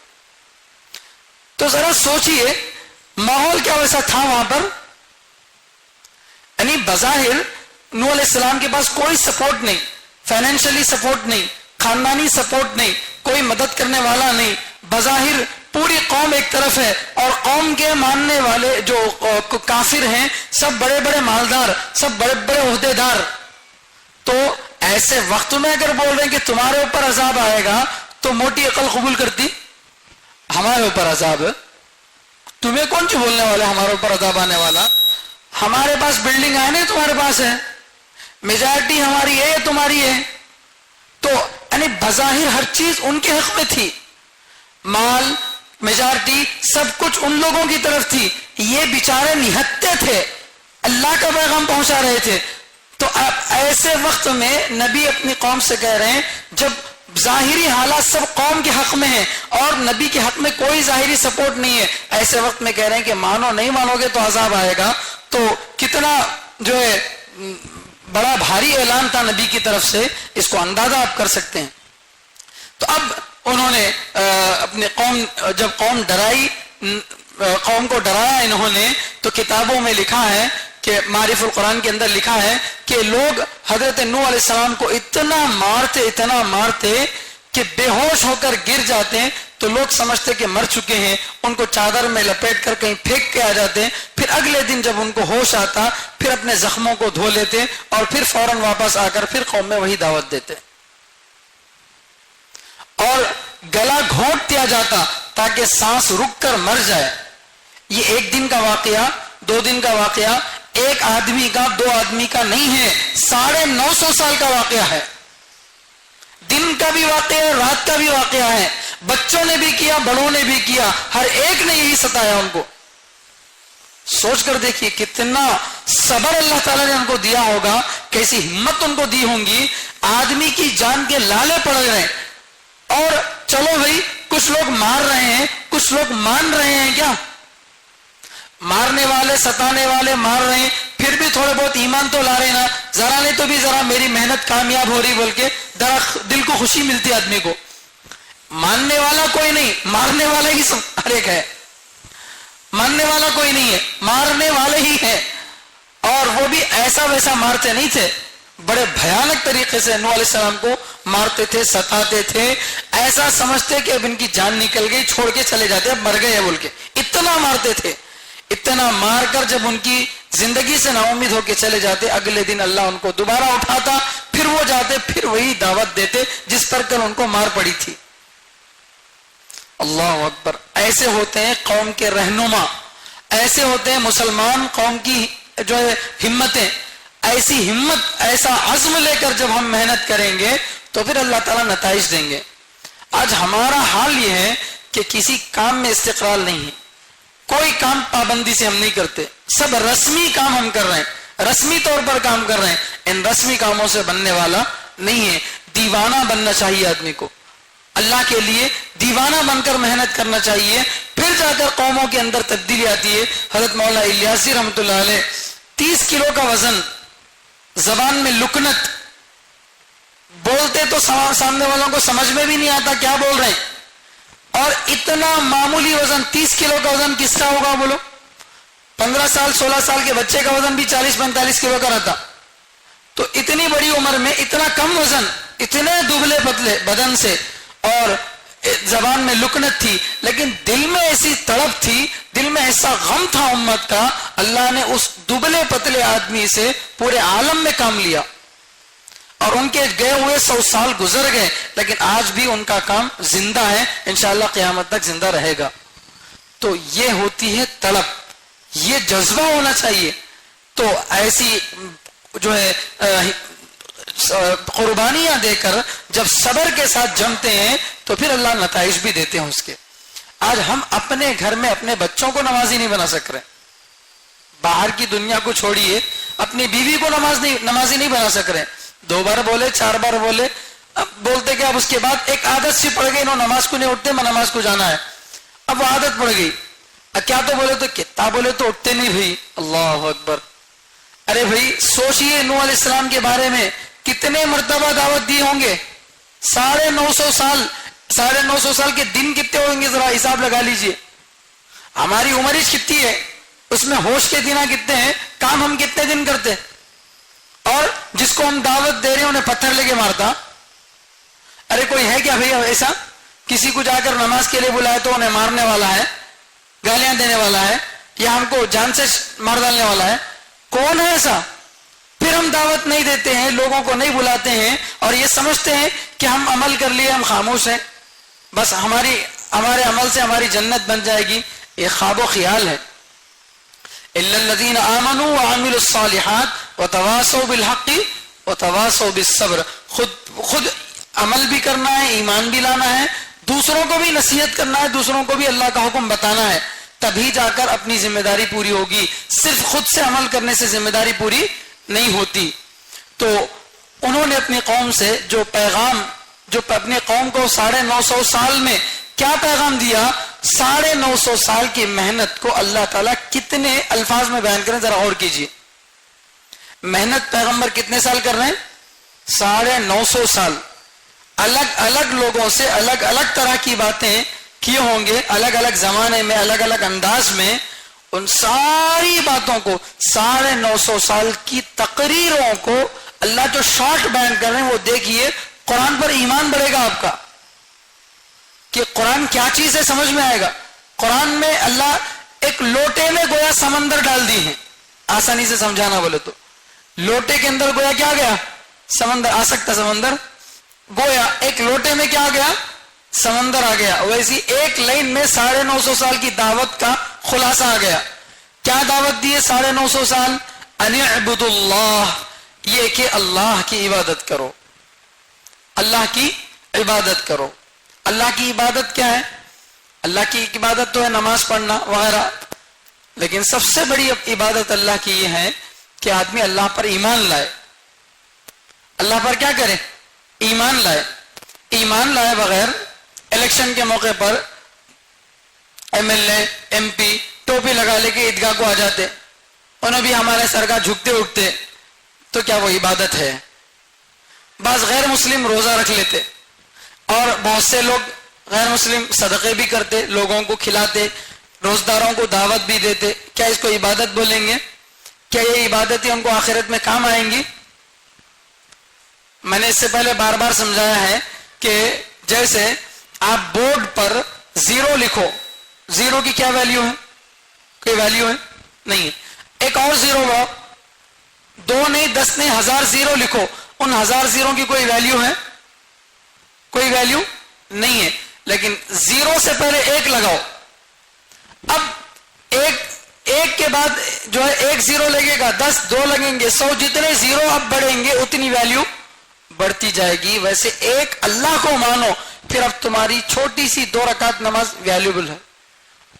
تو ذرا سوچئے ماحول کیا ویسا تھا وہاں پر. یعنی بظاہر نوح علیہ السلام کے پاس کوئی سپورٹ نہیں, فائنینشلی سپورٹ نہیں, خاندانی سپورٹ نہیں, کوئی مدد کرنے والا نہیں. بظاہر پوری قوم ایک طرف ہے اور قوم کے ماننے والے جو کافر ہیں سب بڑے بڑے مالدار, سب بڑے بڑے عہدے دار. تو ایسے وقت میں اگر بول رہے ہیں کہ تمہارے اوپر عذاب آئے گا تو موٹی عقل قبول کرتی. ہمارے اوپر عذاب, تمہیں کون سی بولنے والا ہمارے اوپر عذاب آنے والا؟ ہمارے پاس بلڈنگ ہے نہیں, تمہارے پاس ہے, میجارٹی ہماری ہے تمہاری ہے. تو یعنی بظاہر ہر چیز ان کے حق میں تھی, مال, میجارٹی, سب کچھ ان لوگوں کی طرف تھی. یہ بیچارے نہتے تھے, اللہ کا پیغام پہنچا رہے تھے. تو اب ایسے وقت میں نبی اپنی قوم سے کہہ رہے ہیں, جب ظاہری حالات سب قوم کے حق میں ہیں اور نبی کے حق میں کوئی ظاہری سپورٹ نہیں ہے, ایسے وقت میں کہہ رہے ہیں کہ مانو نہیں مانو گے تو عذاب آئے گا. تو کتنا جو ہے بڑا بھاری اعلان تھا نبی کی طرف سے, اس کو اندازہ آپ کر سکتے ہیں. تو اب انہوں نے اپنی قوم, جب قوم ڈرائی, قوم کو ڈرایا انہوں نے, تو کتابوں میں لکھا ہے کہ معرف القرآن کے اندر لکھا ہے کہ لوگ حضرت نوح علیہ السلام کو اتنا مارتے کہ بے ہوش ہو کر گر جاتے. تو لوگ سمجھتے کہ مر چکے ہیں، ان کو چادر میں لپیٹ کر کہیں پھینک کے آ جاتے ہیں، پھر اگلے دن جب ان کو ہوش آتا پھر اپنے زخموں کو دھو لیتے اور پھر فوراً واپس آ کر پھر قوم میں وہی دعوت دیتے، اور گلا گھونٹ دیا جاتا تاکہ سانس رک کر مر جائے۔ یہ ایک دن کا واقعہ، 2 دن کا واقعہ، ایک آدمی کا، 2 آدمی کا نہیں ہے، 950 سال کا واقعہ ہے۔ دن کا بھی واقعہ ہے، رات کا بھی واقعہ ہے، بچوں نے بھی کیا، بڑوں نے بھی کیا، ہر ایک نے یہی ستایا ان کو۔ سوچ کر دیکھیے کتنا صبر اللہ تعالیٰ نے ان کو دیا ہوگا، کیسی ہمت ان کو دی ہوں گی۔ آدمی کی جان کے لالے پڑ گئے، اور چلو بھائی کچھ لوگ مار رہے ہیں، کچھ لوگ مان رہے ہیں، کیا مارنے والے ستانے والے مار رہے ہیں، پھر بھی تھوڑے بہت ایمان تو لا رہے نا، ذرا نہیں تو بھی ذرا میری محنت کامیاب ہو رہی بول کے دل کو خوشی ملتی آدمی کو۔ ماننے والا کوئی نہیں، مارنے والا ہی ہر ایک ہے، ماننے والا کوئی نہیں ہے، مارنے والے ہی ہیں، اور وہ بھی ایسا ویسا مارتے نہیں تھے، بڑے بھیانک طریقے سے نوح علیہ السلام کو مارتے تھے، ستاتے تھے، ایسا سمجھتے کہ اب ان کی جان نکل گئی، چھوڑ کے چلے جاتے، اب مر گئے بول کے، اتنا مارتے تھے۔ اتنا مار کر جب ان کی زندگی سے نا امید ہو کے چلے جاتے، اگلے دن اللہ ان کو دوبارہ اٹھاتا، پھر وہ جاتے، پھر وہی دعوت دیتے جس پر کل ان کو مار پڑی تھی۔ اللہ اکبر۔ ایسے ہوتے ہیں قوم کے رہنما، ایسے ہوتے ہیں مسلمان قوم کی جو ہے ہمتیں۔ ایسی ہمت، ایسا عزم لے کر جب ہم محنت کریں گے تو پھر اللہ تعالیٰ نتائج دیں گے۔ آج ہمارا حال یہ ہے کہ کسی کام میں استقرار نہیں ہے، کوئی کام پابندی سے ہم نہیں کرتے، سب رسمی کام ہم کر رہے ہیں، رسمی طور پر کام کر رہے ہیں، ان رسمی کاموں سے بننے والا نہیں ہے۔ دیوانہ بننا چاہیے آدمی کو، اللہ کے لیے دیوانہ بن کر محنت کرنا چاہیے، پھر جا کر قوموں کے اندر تبدیلی آتی ہے۔ حضرت مولانا الیاسی رحمۃ اللہ علیہ 30 کلو کا وزن، زبان میں لکنت، بولتے تو سامنے والوں کو سمجھ میں بھی نہیں آتا کیا بول رہے ہیں، اور اتنا معمولی وزن 30 کلو کا وزن کس کا ہوگا بولو؟ 15 سال 16 سال کے بچے کا وزن بھی 40-45 کلو کا رہتا، تو اتنی بڑی عمر میں اتنا کم وزن، اتنے دبلے پتلے بدن سے، اور زبان میں لکنت تھی، لیکن دل میں ایسی تڑپ تھی، دل میں ایسا غم تھا امت کا، اللہ نے اس دبلے پتلے آدمی سے پورے عالم میں کام لیا، اور ان کے گئے ہوئے 100 سال گزر گئے، لیکن آج بھی ان کا کام زندہ ہے، انشاءاللہ قیامت تک زندہ رہے گا۔ تو یہ ہوتی ہے طلب، یہ جذبہ ہونا چاہیے۔ تو ایسی جو ہے قربانیاں دے کر جب صبر کے ساتھ جمتے ہیں تو پھر اللہ نتائج بھی دیتے ہیں اس کے۔ آج ہم اپنے گھر میں اپنے بچوں کو نمازی نہیں بنا سک رہے، باہر کی دنیا کو چھوڑیے، اپنی بیوی کو نمازی نہیں بنا سک رہے، 2 بار بولے 4 بار بولے، اب بولتے کہ اب اس کے بعد ایک عادت سی پڑ گئی، انہوں نماز کو نہیں اٹھتے، میں نماز کو جانا ہے، اب وہ عادت پڑ گئی، کیا تو بولے تو کتنا بولے تو اٹھتے نہیں بھائی۔ اللہ اکبر۔ ارے بھائی سوچئے نوح علیہ السلام کے بارے میں کتنے مرتبہ دعوت دی ہوں گے، 950 سال کے دن کتنے ہوں گے، ذرا حساب لگا لیجئے، ہماری عمر کتنی ہے، اس میں ہوش کے دن کتنے ہیں، کام ہم کتنے دن کرتے، اور جس کو ہم دعوت دے رہے ہیں انہیں پتھر لے کے مارتا۔ ارے کوئی ہے کیا بھائی ایسا، کسی کو جا کر نماز کے لیے بلائے تو انہیں مارنے والا ہے، گالیاں دینے والا ہے، یا ہم کو جان سے مار ڈالنے والا ہے، کون ہے ایسا؟ پھر ہم دعوت نہیں دیتے ہیں، لوگوں کو نہیں بلاتے ہیں، اور یہ سمجھتے ہیں کہ ہم عمل کر لیے، ہم خاموش ہیں، بس ہمارے عمل سے ہماری جنت بن جائے گی۔ یہ خواب و خیال ہے۔ الا الذين امنوا وعملوا الصالحات وتواصوا بالحق وتواصوا بالصبر۔ خود عمل بھی کرنا ہے، ایمان بھی لانا ہے، دوسروں کو بھی نصیحت کرنا ہے، دوسروں کو بھی اللہ کا حکم بتانا ہے، تبھی جا کر اپنی ذمہ داری پوری ہوگی۔ صرف خود سے عمل کرنے سے ذمہ داری پوری نہیں ہوتی۔ تو انہوں نے اپنی قوم سے جو پیغام، جو اپنی قوم کو 950 سال میں کیا پیغام دیا، 950 سال کی محنت کو اللہ تعالیٰ کتنے الفاظ میں بیان کریں، ذرا اور کیجئے۔ محنت پیغمبر کتنے سال کر رہے ہیں؟ 950 سال، الگ الگ لوگوں سے الگ الگ طرح کی باتیں کیے ہوں گے، الگ الگ زمانے میں، الگ الگ انداز میں، ان ساری باتوں کو 950 سال کی تقریروں کو اللہ جو شارٹ بیان کر رہے ہیں وہ دیکھیے، قرآن پر ایمان بڑھے گا آپ کا، کہ قرآن کیا چیز ہے سمجھ میں آئے گا. قرآن میں اللہ ایک لوٹے میں گویا سمندر ڈال دی ہے. آسانی سے سمجھانا بولے تو لوٹے کے اندر گویا کیا گیا؟ سمندر. آ سکتا سمندر؟ گویا ایک لوٹے میں کیا گیا؟ سمندر آ گیا. ویسی ایک لائن میں 950 سال کی دعوت کا خلاصہ آ گیا. کیا دعوت دی ہے 950 سال؟ ان اعبدوا اللہ، یہ کہ اللہ کی عبادت کرو، اللہ کی عبادت کرو. اللہ کی عبادت کیا ہے؟ اللہ کی عبادت تو ہے نماز پڑھنا وغیرہ، لیکن سب سے بڑی عبادت اللہ کی یہ ہے کہ آدمی اللہ پر ایمان لائے. اللہ پر کیا کرے؟ ایمان لائے. ایمان لائے بغیر الیکشن کے موقع پر M L A M P ٹوپی لگا لے کے عیدگاہ کو آ جاتے، انہیں بھی ہمارے سرکار جھکتے اٹھتے، تو کیا وہ عبادت ہے؟ بعض غیر مسلم روزہ رکھ لیتے، اور بہت سے لوگ غیر مسلم صدقے بھی کرتے، لوگوں کو کھلاتے، روزداروں کو دعوت بھی دیتے. کیا اس کو عبادت بولیں گے؟ کیا یہ عبادتیں ان کو آخرت میں کام آئیں گی؟ میں نے اس سے پہلے بار بار سمجھایا ہے کہ جیسے آپ بورڈ پر 0 لکھو، 0 کی کیا ویلیو ہے؟ کوئی ویلیو ہے؟ نہیں ہے. ایک اور 0 ہو، 2 نہیں 10 نہیں 1000 0 لکھو، ان 1000 0 کی کوئی ویلیو ہے؟ کوئی ویلیو نہیں ہے. لیکن 0 سے پہلے 1 لگاؤ. اب ایک کے بعد جو ہے 1 0 لگے گا، 10 2 لگیں گے، 100، جتنے 0 اب بڑھیں گے اتنی ویلیو بڑھتی جائے گی. ویسے ایک اللہ کو مانو، پھر اب تمہاری چھوٹی سی 2 رکعت نماز ویلیوبل ہے.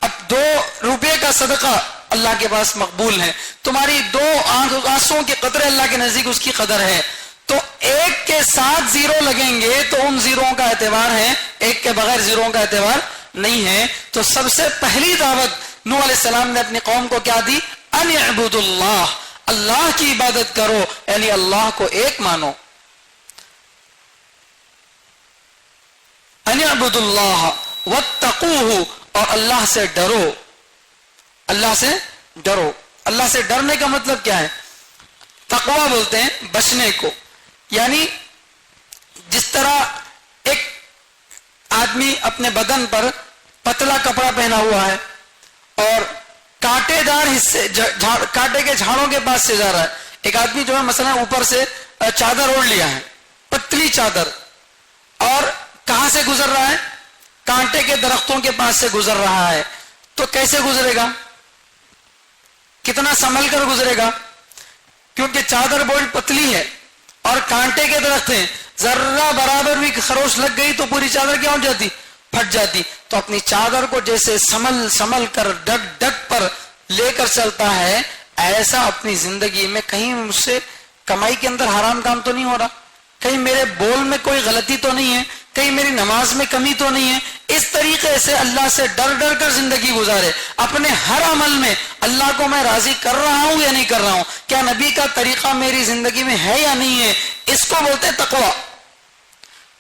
اب 2 روپے کا صدقہ اللہ کے پاس مقبول ہے، تمہاری 2 آنسوں کے قطرے اللہ کے نزدیک اس کی قدر ہے. تو 1 کے ساتھ 0 لگیں گے تو ان 0 کا اعتبار ہے، 1 کے بغیر 0 کا اعتبار نہیں ہے. تو سب سے پہلی دعوت نوح علیہ السلام نے اپنی قوم کو کیا دی؟ ان اعبدوا اللہ، اللہ کی عبادت کرو، یعنی اللہ کو ایک مانو. ان اعبدوا اللہ واتقوہ، اور اللہ سے ڈرو. اللہ سے ڈرو. اللہ سے ڈرنے کا مطلب کیا ہے؟ تقویٰ بولتے ہیں بچنے کو. یعنی جس طرح ایک آدمی اپنے بدن پر پتلا کپڑا پہنا ہوا ہے اور کانٹے دار حصے کانٹے کے جھاڑوں کے پاس سے جا رہا ہے. ایک آدمی جو ہے مثلا اوپر سے چادر اوڑھ لیا ہے، پتلی چادر، اور کہاں سے گزر رہا ہے؟ کانٹے کے درختوں کے پاس سے گزر رہا ہے. تو کیسے گزرے گا؟ کتنا سنبھل کر گزرے گا؟ کیونکہ چادر بہت پتلی ہے اور کانٹے کے درخت ہیں، ذرہ برابر بھی خروش لگ گئی تو پوری چادر کیا ہو جاتی؟ پھٹ جاتی. تو اپنی چادر کو جیسے سنبھل کر ڈگ ڈگ پر لے کر چلتا ہے، ایسا اپنی زندگی میں کہیں مجھ سے کمائی کے اندر حرام کام تو نہیں ہو رہا، کہیں میرے بول میں کوئی غلطی تو نہیں ہے، کہیں میری نماز میں کمی تو نہیں ہے. اس طریقے سے اللہ سے ڈر ڈر کر زندگی گزارے. اپنے ہر عمل میں اللہ کو میں راضی کر رہا ہوں یا نہیں کر رہا ہوں، کیا نبی کا طریقہ میری زندگی میں ہے یا نہیں ہے. اس کو بولتے ہیں تقوی.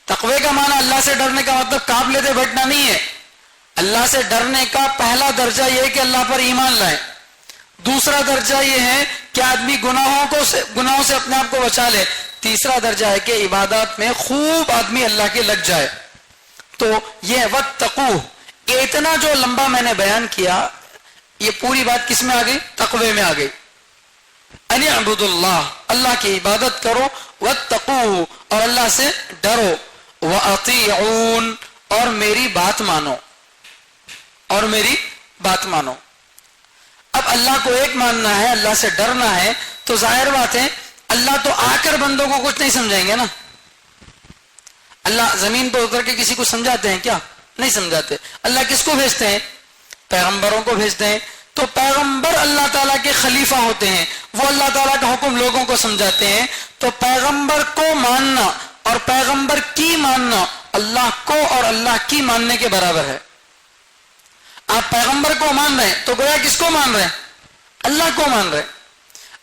تقوی کا معنی اللہ سے ڈرنے کا مطلب قابلیت بٹنا نہیں ہے. اللہ سے ڈرنے کا پہلا درجہ یہ ہے کہ اللہ پر ایمان لائے. دوسرا درجہ یہ ہے کہ آدمی گناہوں سے اپنے آپ کو بچا لے. تیسرا درجہ ہے کہ عبادات میں خوب آدمی اللہ کے لگ جائے. تو یہ واتقوہ، یہ اتنا جو لمبا میں نے بیان کیا، یہ پوری بات کس میں آ گئی؟ تقوی میں آ گئی. ان اعبدوا اللہ، اللہ کی عبادت کرو، واتقوہ، اور اللہ سے ڈرو، واطیعون، اور میری بات مانو، اور میری بات مانو. اب اللہ کو ایک ماننا ہے، اللہ سے ڈرنا ہے، تو ظاہر بات ہے اللہ تو آ کر بندوں کو کچھ نہیں سمجھائیں گے نا. اللہ زمین پہ اتر کے کسی کو سمجھاتے ہیں کیا؟ نہیں سمجھاتے. اللہ کس کو بھیجتے ہیں؟ پیغمبروں کو بھیجتے ہیں. تو پیغمبر اللہ تعالیٰ کے خلیفہ ہوتے ہیں، وہ اللہ تعالیٰ کا حکم لوگوں کو سمجھاتے ہیں. تو پیغمبر کو ماننا اور پیغمبر کی ماننا اللہ کو اور اللہ کی ماننے کے برابر ہے. آپ پیغمبر کو مان رہے ہیں تو گویا کس کو مان رہے ہیں؟ اللہ کو مان رہے ہیں.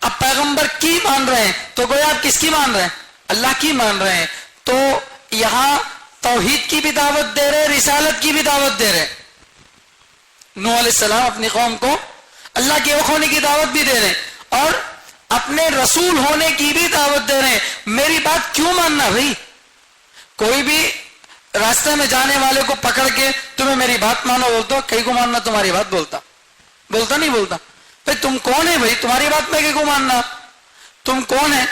اب پیغمبر کی مان رہے ہیں تو گویا آپ کس کی مان رہے ہیں؟ اللہ کی مان رہے ہیں. تو یہاں توحید کی بھی دعوت دے رہے، رسالت کی بھی دعوت دے رہے. نوح علیہ السلام اپنی قوم کو اللہ کے ایک ہونے کی دعوت بھی دے رہے ہیں اور اپنے رسول ہونے کی بھی دعوت دے رہے ہیں. میری بات کیوں ماننا بھائی؟ کوئی بھی راستے میں جانے والے کو پکڑ کے تمہیں میری بات مانو بولتا، کئی کو ماننا تمہاری بات بولتا نہیں بولتا؟ بھائی تم کون ہے بھائی، تمہاری بات میں کئی کو ماننا؟ تم کون ہے،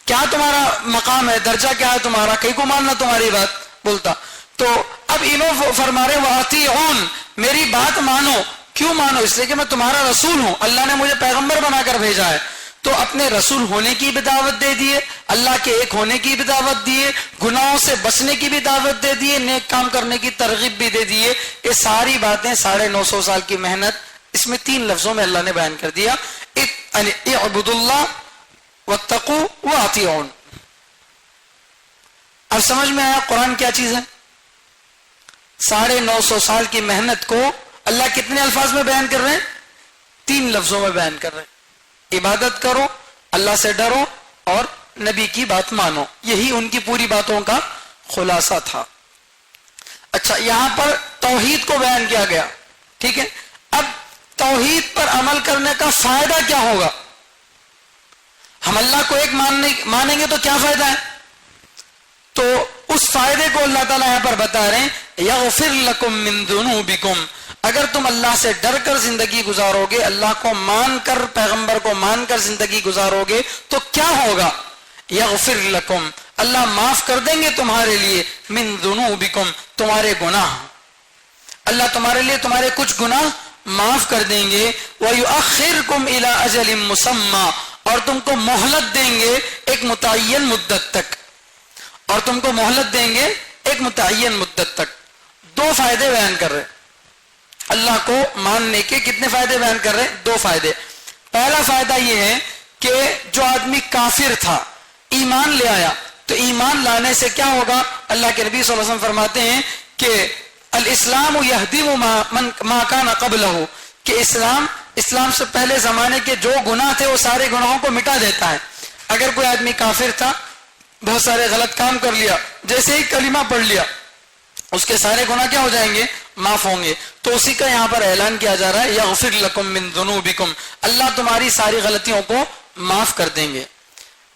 کیا تمہارا مقام ہے، درجہ کیا ہے تمہارا، کئی کو ماننا تمہاری بات بولتا؟ تو اب انہوں فرما رہے واطیعون، میری بات مانو. کیوں مانو؟ اس لیے کہ میں تمہارا رسول ہوں، اللہ نے مجھے پیغمبر بنا کر بھیجا ہے. تو اپنے رسول ہونے کی بھی دعوت دے دیے، اللہ کے ایک ہونے کی بھی دعوت دیے، گناہوں سے بچنے کی بھی دعوت دے دیے، نیک کام کرنے کی ترغیب بھی دے دیے. یہ ساری باتیں 950 سال کی محنت اس میں 3 لفظوں میں اللہ نے بیان کر دیا. اعبدوا اللہ واتقوا واطیعون. اب سمجھ میں آیا قرآن کیا چیز ہے؟ 950 سال کی محنت کو اللہ کتنے الفاظ میں بیان کر رہے ہیں؟ 3 لفظوں میں بیان کر رہے ہیں. عبادت کرو، اللہ سے ڈرو اور نبی کی بات مانو. یہی ان کی پوری باتوں کا خلاصہ تھا. اچھا، یہاں پر توحید کو بیان کیا گیا، ٹھیک ہے. اب توحید پر عمل کرنے کا فائدہ کیا ہوگا؟ ہم اللہ کو ایک مانیں گے تو کیا فائدہ ہے؟ تو اس فائدے کو اللہ تعالیٰ یہاں پر بتا رہے ہیں یغفر لکم من ذنوبکم. اگر تم اللہ سے ڈر کر زندگی گزارو گے، اللہ کو مان کر، پیغمبر کو مان کر زندگی گزارو گے تو کیا ہوگا؟ یغفر لکم، اللہ معاف کر دیں گے تمہارے لیے، من ذنوبکم، تمہارے گناہ. اللہ تمہارے لیے تمہارے کچھ گناہ معاف کر دیں گے. وَيُؤَخِّرْكُمْ إِلَىٰ أَجَلٍ مُّسَمًّى، اور تم کو مہلت دیں گے ایک متعین مدت تک، اور تم کو مہلت دیں گے ایک متعین مدت تک. 2 فائدے بیان کر رہے اللہ کو ماننے کے. کتنے فائدے بیان کر رہے؟ 2 فائدے. پہلا فائدہ یہ ہے کہ جو آدمی کافر تھا ایمان لے آیا، تو ایمان لانے سے کیا ہوگا؟ اللہ کے نبی صلی اللہ علیہ وسلم فرماتے ہیں کہ الاسلام یہدم ما کان قبلہ، کہ اسلام سے پہلے زمانے کے جو گناہ تھے وہ سارے گناہوں کو مٹا دیتا ہے. اگر کوئی آدمی کافر تھا، بہت سارے غلط کام کر لیا، جیسے ہی کلمہ پڑھ لیا اس کے سارے گناہ کیا ہو جائیں گے؟ معاف ہوں گے. تو اسی کا یہاں پر اعلان کیا جا رہا ہے یغفر لکم من ذنوبکم، اللہ تمہاری ساری غلطیوں کو معاف کر دیں گے.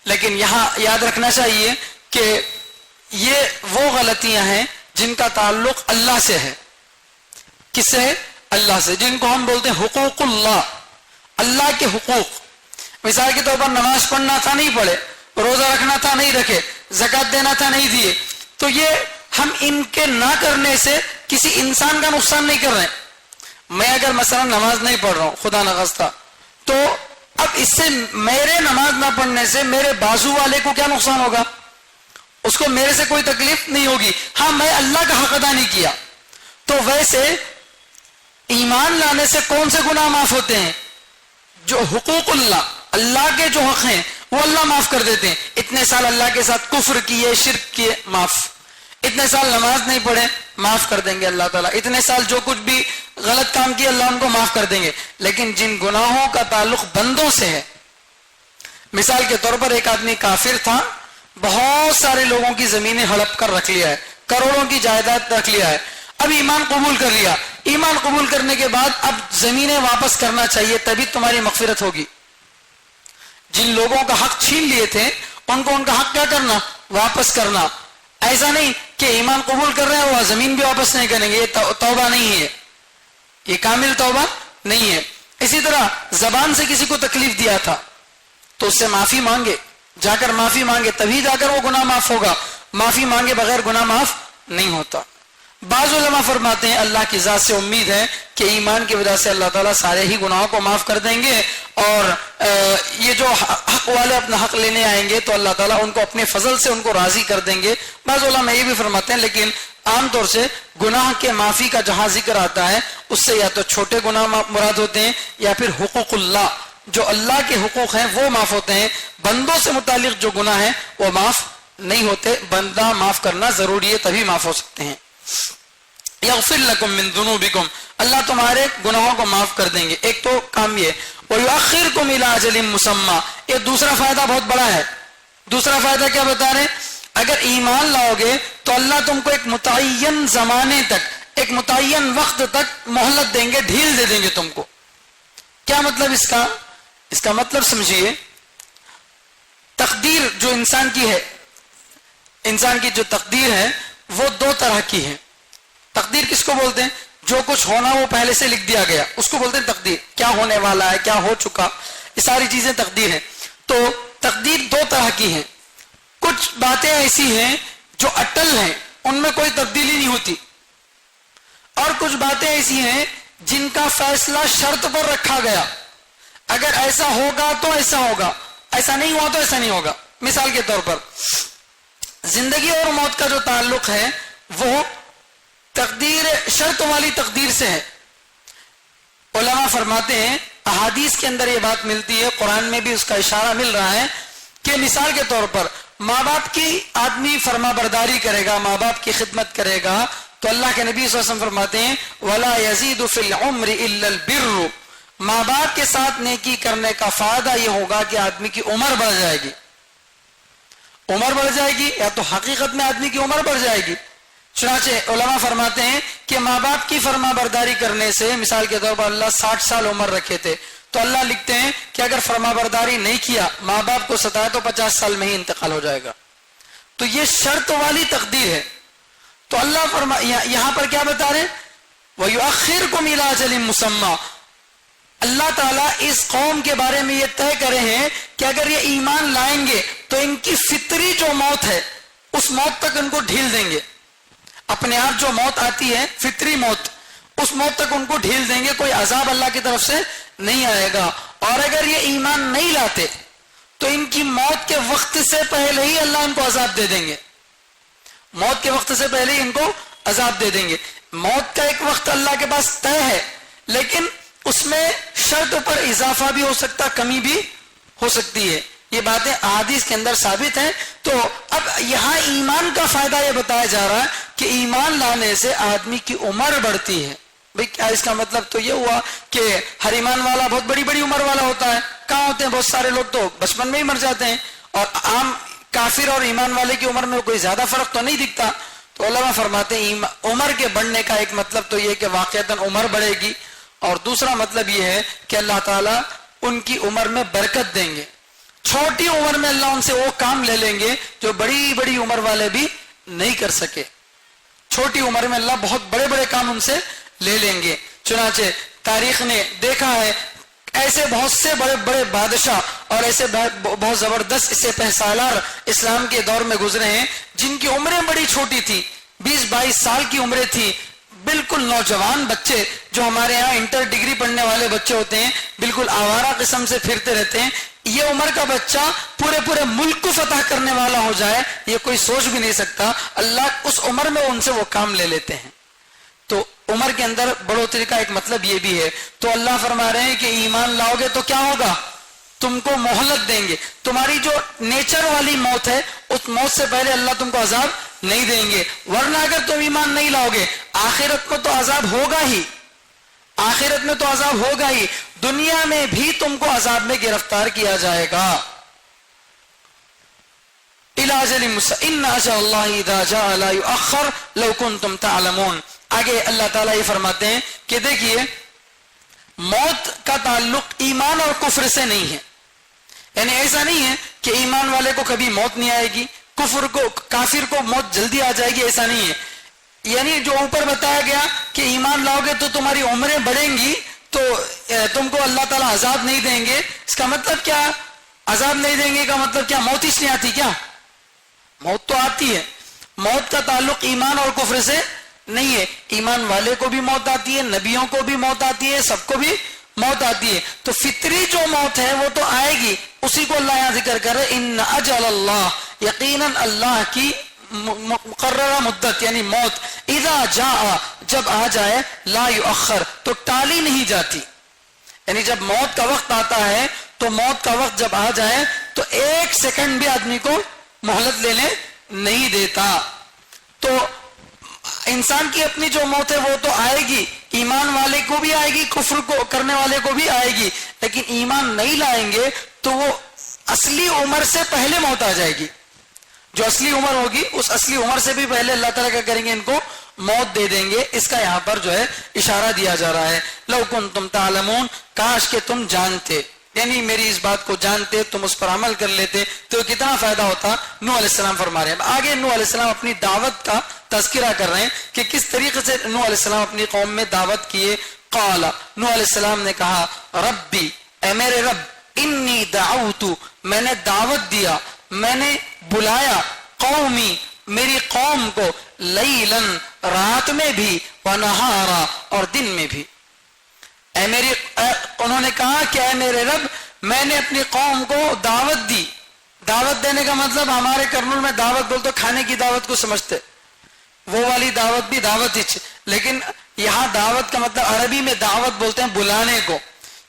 لیکن یہاں یاد رکھنا چاہیے کہ یہ وہ غلطیاں ہیں جن کا تعلق اللہ سے ہے. کس سے ہے؟ اللہ سے. جن کو ہم بولتے ہیں حقوق اللہ، اللہ کے حقوق. مثال کے طور پر نماز پڑھنا تھا نہیں پڑھے، روزہ رکھنا تھا نہیں رکھے، زکوٰۃ دینا تھا نہیں دیے. تو یہ ہم ان کے نہ کرنے سے کسی انسان کا نقصان نہیں کر رہے. میں اگر مثلا نماز نہیں پڑھ رہا ہوں خدا نخواستہ، تو اب اس سے میرے نماز نہ پڑھنے سے میرے بازو والے کو کیا نقصان ہوگا؟ اس کو میرے سے کوئی تکلیف نہیں ہوگی. ہاں، میں اللہ کا حق ادا نہیں کیا. تو ویسے ایمان لانے سے کون سے گناہ معاف ہوتے ہیں؟ جو حقوق اللہ کے جو حق ہیں وہ اللہ معاف کر دیتے ہیں. اتنے سال اللہ کے ساتھ کفر کیے، شرک کیے، معاف. اتنے سال نماز نہیں پڑھے، معاف کر دیں گے اللہ تعالیٰ. اتنے سال جو کچھ بھی غلط کام کیا اللہ ان کو معاف کر دیں گے. لیکن جن گناہوں کا تعلق بندوں سے ہے، مثال کے طور پر ایک آدمی کافر تھا، بہت سارے لوگوں کی زمینیں ہڑپ کر رکھ لیا ہے، کروڑوں کی جائیداد رکھ لیا ہے. اب ایمان قبول کر لیا. ایمان قبول کرنے کے بعد اب زمینیں واپس کرنا چاہیے، تبھی تمہاری مغفرت ہوگی. جن لوگوں کا حق چھین لیے تھے ان کو ان کا حق کیا کرنا؟ واپس کرنا. ایسا نہیں کہ ایمان قبول کر رہے ہیں وہ زمین بھی واپس نہیں کریں گے. یہ توبہ نہیں ہے، یہ کامل توبہ نہیں ہے. اسی طرح زبان سے کسی کو تکلیف دیا تھا تو اس سے معافی مانگے، جا کر معافی مانگے، تبھی جا کر وہ گناہ معاف ہوگا. معافی مانگے بغیر گناہ معاف نہیں ہوتا. بعض علماء فرماتے ہیں اللہ کی ذات سے امید ہے کہ ایمان کی وجہ سے اللہ تعالیٰ سارے ہی گناہوں کو معاف کر دیں گے، اور یہ جو حق والے اپنا حق لینے آئیں گے تو اللہ تعالیٰ ان کو اپنے فضل سے ان کو راضی کر دیں گے. بعض علماء یہ بھی فرماتے ہیں لیکن عام طور سے گناہ کے معافی کا جہاں ذکر آتا ہے اس سے یا تو چھوٹے گناہ مراد ہوتے ہیں یا پھر حقوق اللہ، جو اللہ کے حقوق ہیں وہ معاف ہوتے ہیں. بندوں سے متعلق جو گناہ ہیں وہ معاف نہیں ہوتے. بندہ معاف کرنا ضروری ہے تبھی معاف ہو سکتے ہیں. یغفر لکم من ذنوبکم، اللہ تمہارے گناہوں کو معاف کر دیں گے. ایک تو کام یہ. وَيُؤَخِّرْكُمْ إِلَىٰ أَجَلٍ مُّسَمًّى، یہ دوسرا فائدہ بہت بڑا ہے. دوسرا فائدہ کیا بتا رہے ہیں؟ اگر ایمان لاؤ گے تو اللہ تم کو ایک متعین زمانے تک، ایک متعین وقت تک مہلت دیں گے، ڈھیل دے دیں گے تم کو. کیا مطلب اس کا؟ اس کا مطلب سمجھیے، تقدیر جو انسان کی ہے، انسان کی جو تقدیر ہے وہ دو طرح کی ہیں. تقدیر کس کو بولتے ہیں؟ جو کچھ ہونا وہ پہلے سے لکھ دیا گیا اس کو بولتے ہیں تقدیر. کیا ہونے والا ہے، کیا ہو چکا، یہ ساری چیزیں تقدیر ہیں. تو تقدیر دو طرح کی ہیں. کچھ باتیں ایسی ہیں جو اٹل ہیں، ان میں کوئی تبدیلی نہیں ہوتی، اور کچھ باتیں ایسی ہیں جن کا فیصلہ شرط پر رکھا گیا. اگر ایسا ہوگا تو ایسا ہوگا، ایسا نہیں ہوا تو ایسا نہیں ہوگا. مثال کے طور پر زندگی اور موت کا جو تعلق ہے وہ تقدیر، شرط والی تقدیر سے ہے. علماء فرماتے ہیں، احادیث کے اندر یہ بات ملتی ہے، قرآن میں بھی اس کا اشارہ مل رہا ہے کہ مثال کے طور پر ماں باپ کی آدمی فرما برداری کرے گا، ماں باپ کی خدمت کرے گا، تو اللہ کے نبی صلی اللہ علیہ وسلم فرماتے ہیں وَلَا يَزِيدُ فِي الْعُمْرِ إِلَّا الْبِرُّ. ماں باپ کے ساتھ نیکی کرنے کا فائدہ یہ ہوگا کہ آدمی کی عمر بڑھ جائے گی. عمر بڑھ جائے گی، یا تو حقیقت میں آدمی کی عمر بڑھ جائے گی. چنانچہ علماء فرماتے ہیں کہ ماں باپ کی فرما برداری کرنے سے، مثال کے طور پر اللہ 60 سال عمر رکھے تھے، تو اللہ لکھتے ہیں کہ اگر فرما برداری نہیں کیا، ماں باپ کو ستایا، تو 50 سال میں ہی انتقال ہو جائے گا. تو یہ شرط والی تقدیر ہے. تو اللہ یہاں پر کیا بتا رہے ہیں؟ وَيُؤَخِّرْكُمْ إِلَىٰ أَجَلٍ مُّسَمًّى. اللہ تعالیٰ اس قوم کے بارے میں یہ طے کرے ہیں کہ اگر یہ ایمان لائیں گے تو ان کی فطری جو موت ہے اس موت تک ان کو ڈھیل دیں گے. اپنے آپ جو موت آتی ہے فطری موت، اس موت تک ان کو ڈھیل دیں گے، کوئی عذاب اللہ کی طرف سے نہیں آئے گا. اور اگر یہ ایمان نہیں لاتے تو ان کی موت کے وقت سے پہلے ہی اللہ ان کو عذاب دے دیں گے. موت کے وقت سے پہلے ہی ان کو عذاب دے دیں گے. موت کا ایک وقت اللہ کے پاس طے ہے، لیکن اس میں شرط پر اضافہ بھی ہو سکتا، کمی بھی ہو سکتی ہے. یہ باتیں احادیث کے اندر ثابت ہیں. تو اب یہاں ایمان کا فائدہ یہ بتایا جا رہا ہے کہ ایمان لانے سے آدمی کی عمر بڑھتی ہے. بھئی کیا اس کا مطلب تو یہ ہوا کہ ہر ایمان والا بہت بڑی بڑی عمر والا ہوتا ہے؟ کہاں ہوتے ہیں؟ بہت سارے لوگ تو بچپن میں ہی مر جاتے ہیں، اور عام کافر اور ایمان والے کی عمر میں کوئی زیادہ فرق تو نہیں دکھتا. تو علماء فرماتے ہیں عمر کے بڑھنے کا ایک مطلب تو یہ کہ واقعتاً عمر بڑھے گی، اور دوسرا مطلب یہ ہے کہ اللہ تعالیٰ ان کی عمر میں برکت دیں گے. چھوٹی عمر میں اللہ ان سے وہ کام لے لیں گے جو بڑی بڑی عمر والے بھی نہیں کر سکے. چھوٹی عمر میں اللہ بہت بڑے بڑے کام ان سے لے لیں گے. چنانچہ تاریخ نے دیکھا ہے ایسے بہت سے بڑے بڑے بادشاہ اور ایسے بہت زبردست سپہ سالار اسلام کے دور میں گزرے ہیں جن کی عمریں بڑی چھوٹی تھی، 20-22 سال کی عمریں تھی. بالکل نوجوان بچے جو ہمارے ہاں انٹر ڈگری پڑھنے والے بچے ہوتے ہیں، بالکل آوارہ قسم سے پھرتے رہتے ہیں. یہ عمر کا بچہ پورے ملک کو فتح کرنے والا ہو جائے، یہ کوئی سوچ بھی نہیں سکتا. اللہ اس عمر میں ان سے وہ کام لے لیتے ہیں. تو عمر کے اندر بڑھوتری کا ایک مطلب یہ بھی ہے. تو اللہ فرما رہے ہیں کہ ایمان لاؤ گے تو کیا ہوگا؟ تم کو مہلت دیں گے. تمہاری جو نیچر والی موت ہے اس موت سے پہلے اللہ تم کو عذاب نہیں دیں گے. ورنہ اگر تم ایمان نہیں لاؤ گے آخرت میں تو عذاب ہوگا ہی، آخرت میں تو عذاب ہوگا ہی، دنیا میں بھی تم کو عذاب میں گرفتار کیا جائے گا. إِلَىٰ أَجَلٍ مُّسَمًّى إِنَّ أَجَلَ اللَّهِ إِذَا جَاءَ لَا يُؤَخَّرُ لَوْ كُنتُمْ تَعْلَمُونَ. آگے اللہ تعالیٰ یہ فرماتے ہیں کہ دیکھیے موت کا تعلق ایمان اور کفر سے نہیں ہے. یعنی ایسا نہیں ہے کہ ایمان والے کو کبھی موت نہیں آئے گی، کافر کو موت جلدی آ جائے گی، ایسا نہیں ہے. یعنی جو اوپر بتایا گیا کہ ایمان لاؤ گے تو تمہاری عمریں بڑھیں گی تو تم کو اللہ تعالیٰ عذاب نہیں دیں گے، اس کا مطلب کیا؟ عذاب نہیں دیں گے کا مطلب کیا؟ موت اس نہیں آتی کیا؟ موت تو آتی ہے. موت کا تعلق ایمان اور کفر سے نہیں ہے. ایمان والے کو بھی موت آتی ہے، نبیوں کو بھی موت آتی ہے، سب کو بھی موت آتی ہے. تو فطری جو موت ہے وہ تو آئے گی، اسی کو اللہ یہاں ذکر کر رہے ان اجل اللہ، یقیناً اللہ کی مقررہ مدت یعنی موت، اذا جاء جب آ جائے، لا یؤخر تو ٹالی نہیں جاتی. یعنی جب موت کا وقت آتا ہے تو موت کا وقت جب آ جائے تو 1 سیکنڈ بھی آدمی کو مہلت لینے نہیں دیتا. تو انسان کی اپنی جو موت ہے وہ تو آئے گی، ایمان والے کو بھی آئے گی، کفر کو کرنے والے کو بھی آئے گی. لیکن ایمان نہیں لائیں گے تو وہ اصلی عمر سے پہلے موت آ جائے گی. جو اصلی عمر ہوگی اس اصلی عمر سے بھی پہلے اللہ تعالیٰ کیا کریں گے؟ ان کو موت دے دیں گے. اس کا یہاں پر جو ہے اشارہ دیا جا رہا ہے. لو کنتم تعلمون، کاش کہ تم جانتے، یعنی میری اس بات کو جانتے، تم اس پر عمل کر لیتے تو کتنا فائدہ ہوتا. نوح علیہ السلام فرما رہے ہیں. آگے نوح علیہ السلام اپنی دعوت کا تذکرہ کر رہے ہیں کہ کس طریقے سے نوح علیہ السلام اپنی قوم میں دعوت کیے. قال نوح علیہ السلام نے کہا ربی اے میرے رب انی دعوت میں نے دعوت دیا میں نے بلایا قومی میری قوم کو لیلن رات میں بھی ونہارا اور دن میں بھی. انہوں نے کہا کہ اے میرے رب میں نے اپنی قوم کو دعوت دی. دعوت دینے کا مطلب ہمارے کرنول میں دعوت بول تو کھانے کی دعوت کو سمجھتے, وہ والی دعوت بھی دعوت ہی, لیکن یہاں دعوت کا مطلب عربی میں دعوت بولتے ہیں بلانے کو,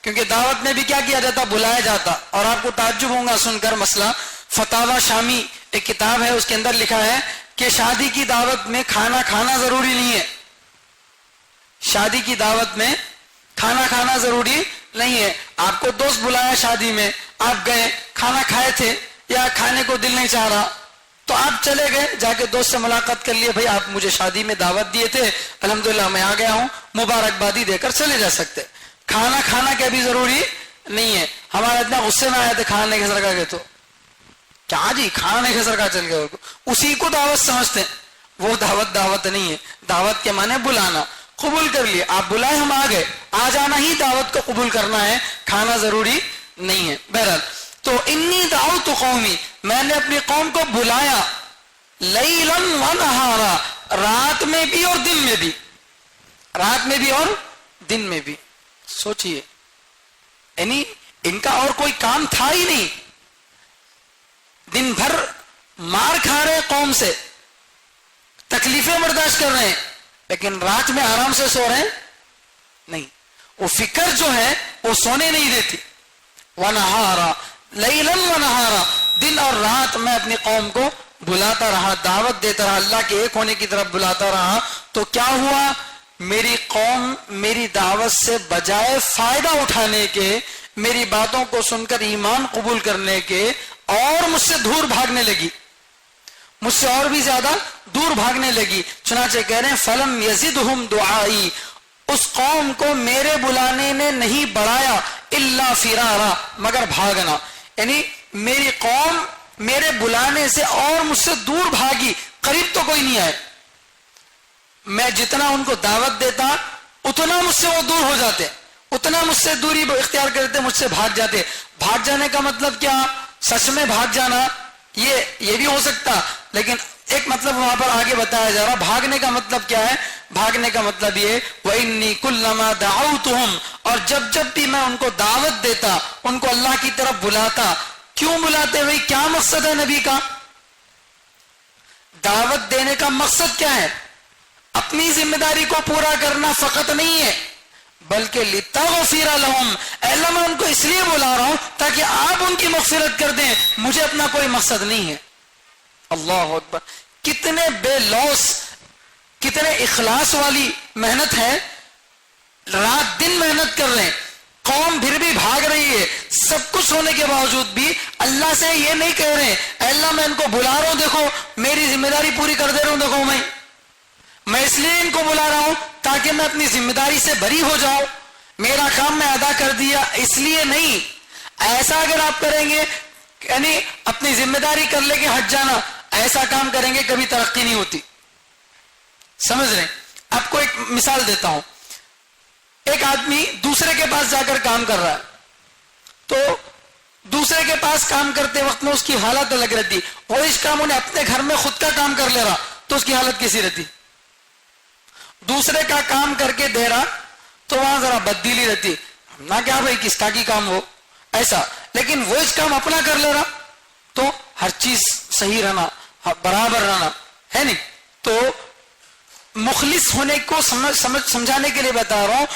کیونکہ دعوت میں بھی کیا کیا جاتا بلایا جاتا. اور آپ کو تعجب ہوگا سن کر مسئلہ فتاوی شامی ایک کتاب ہے اس کے اندر لکھا ہے کہ شادی کی دعوت میں کھانا کھانا ضروری نہیں ہے. شادی کی دعوت میں کھانا کھانا ضروری نہیں ہے. آپ کو دوست بلایا شادی میں, آپ گئے کھانا کھائے تھے یا کھانے کو دل نہیں چاہ رہا تو آپ چلے گئے جا کے دوست سے ملاقات کر لیے, بھائی آپ مجھے شادی میں دعوت دیے تھے الحمدللہ میں آ گیا ہوں, مبارکبادی دے کر چلے جا سکتے. کھانا کھانا کیا بھی ضروری نہیں ہے. ہمارا اتنا غصے میں آیا تھا کھانا نہیں کھسر کا گئے تو کیا جی کھانا نہیں کھسر کا چل گئے, اسی کو دعوت سمجھتے ہیں. وہ دعوت نہیں ہے. دعوت کے معنی بلانا. قبول کر لیے آپ بلائے ہم آ گئے, آ جانا ہی دعوت کو قبول کرنا ہے, کھانا ضروری نہیں ہے. بہرحال تو انی دعوت قومی میں نے اپنی قوم کو بلایا لیلن ونہارا رات میں بھی اور دن میں بھی. رات میں بھی اور دن میں بھی. سوچئے یعنی ان کا اور کوئی کام تھا ہی نہیں. دن بھر مار کھا رہے قوم سے, تکلیفیں برداشت کر رہے ہیں, لیکن رات میں آرام سے سو رہے ہیں نہیں. وہ فکر جو ہے وہ سونے نہیں دیتی. ونہارا لیلن ونہارا دن اور رات میں اپنی قوم کو بلاتا رہا, دعوت دیتا رہا, اللہ کے ایک ہونے کی طرف بلاتا رہا. تو کیا ہوا, میری قوم میری دعوت سے بجائے فائدہ اٹھانے کے, میری باتوں کو سن کر ایمان قبول کرنے کے اور مجھ سے دور بھاگنے لگی, مجھ سے اور بھی زیادہ دور بھاگنے لگی. چنانچہ کہہ رہے ہیں فلم یزدہم دعائی اس قوم کو میرے بلانے نے نہیں بڑھایا الا فرارا مگر بھاگنا. یعنی میری قوم میرے بلانے سے اور مجھ سے دور بھاگی, قریب تو کوئی نہیں آئے. میں جتنا ان کو دعوت دیتا اتنا مجھ سے وہ دور ہو جاتے, اتنا مجھ سے دوری اختیار کرتے, مجھ سے بھاگ جاتے. بھاگ جانے کا مطلب کیا, سچ میں بھاگ جانا یہ بھی ہو سکتا, لیکن ایک مطلب وہاں پر آگے بتایا جا رہا. بھاگنے کا مطلب کیا ہے, بھاگنے کا مطلب یہ وَإِنِّي كُلَّمَا دَعَوْتُهُمْ اور جب بھی میں ان کو دعوت دیتا, ان کو اللہ کی طرف بلاتا. کیوں بلاتے بھائی, کیا مقصد ہے نبی کا دعوت دینے کا؟ مقصد کیا ہے؟ اپنی ذمہ داری کو پورا کرنا فقط نہیں ہے, بلکہ لِتَغْفِرَ لَهُمْ اے اللہ میں ان کو اس لیے بلا رہا ہوں تاکہ آپ ان کی مغفرت کر دیں, مجھے اپنا کوئی مقصد نہیں ہے. اللہ اکبر, کتنے بے لوث کتنے اخلاص والی محنت ہے, رات دن محنت کر رہے ہیں, قوم پھر بھی بھاگ رہی ہے. سب کچھ ہونے کے باوجود بھی اللہ سے یہ نہیں کہہ رہے اے اللہ میں ان کو بلا رہا ہوں, دیکھو میری ذمہ داری پوری کر دے رہا ہوں, دیکھو میں اس لیے ان کو بلا رہا ہوں تاکہ میں اپنی ذمہ داری سے بری ہو جاؤں, میرا کام میں ادا کر دیا, اس لیے نہیں. ایسا اگر آپ کریں گے یعنی اپنی ذمہ داری کر لے کے ہٹ جانا, ایسا کام کریں گے کبھی ترقی نہیں ہوتی. سمجھ رہے ہیں؟ آپ کو ایک مثال دیتا ہوں. ایک آدمی دوسرے کے پاس جا کر کام کر رہا ہے, تو دوسرے کے پاس کام کرتے وقت میں اس کی حالت الگ رہتی. وہ اس کام انہیں اپنے گھر میں خود کا کام کر لے رہا تو اس کی حالت کیسی رہتی؟ دوسرے کا کام کر کے دے رہا تو وہاں ذرا بددلی رہتی, نہ کیا بھائی کس کا کی کام ہو ایسا. لیکن وہ اس کام اپنا کر لے رہا تو ہر چیز صحیح رہنا, برابر رہنا ہے نہیں. تو مخلص ہونے کو سمجھانے کے لیے بتا رہا ہوں.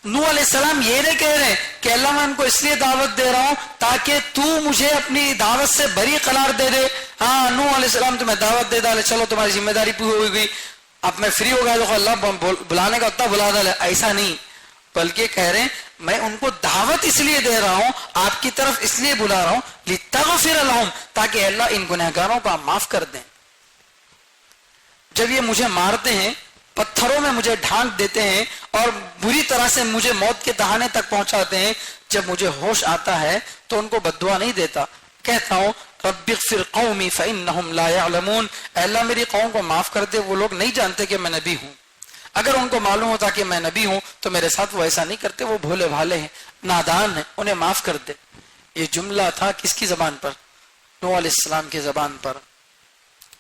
نوح علیہ السلام یہ نہیں کہہ رہے کہ اللہ میں ان کو اس لیے دعوت دے رہا ہوں تاکہ تو مجھے اپنی دعوت سے بری قرار دے دے. ہاں نوح علیہ السلام تمہیں دعوت دے ڈالے, چلو تمہاری ذمہ داری پوری ہو گئی, اب میں فری ہو گیا تو اللہ بلانے کا اتنا بلا ڈالے, ایسا نہیں. بلکہ کہہ رہے ہیں میں ان کو دعوت اس لیے دے رہا ہوں, آپ کی طرف اس لیے بلا رہا ہوں لِتَغْفِرَ لَهُمْ تاکہ اللہ ان گنہگاروں کو معاف کر دیں. جب یہ مجھے مارتے ہیں, پتھروں میں مجھے ڈھانک دیتے ہیں اور بری طرح سے مجھے موت کے دہانے تک پہنچاتے ہیں, جب مجھے ہوش آتا ہے تو ان کو بد دعا نہیں دیتا, کہتا ہوں رب اغفر قومی فانہم لا یعلمون، اے اللہ میری قوم کو معاف کر دے، وہ لوگ نہیں جانتے کہ میں نبی ہوں، اگر ان کو معلوم ہوتا کہ میں نبی ہوں تو میرے ساتھ وہ ایسا نہیں کرتے، وہ بھولے بھالے ہیں، نادان ہیں، انہیں معاف کر دے۔ یہ جملہ تھا کس کی زبان پر؟ نوح علیہ السلام کی زبان پر۔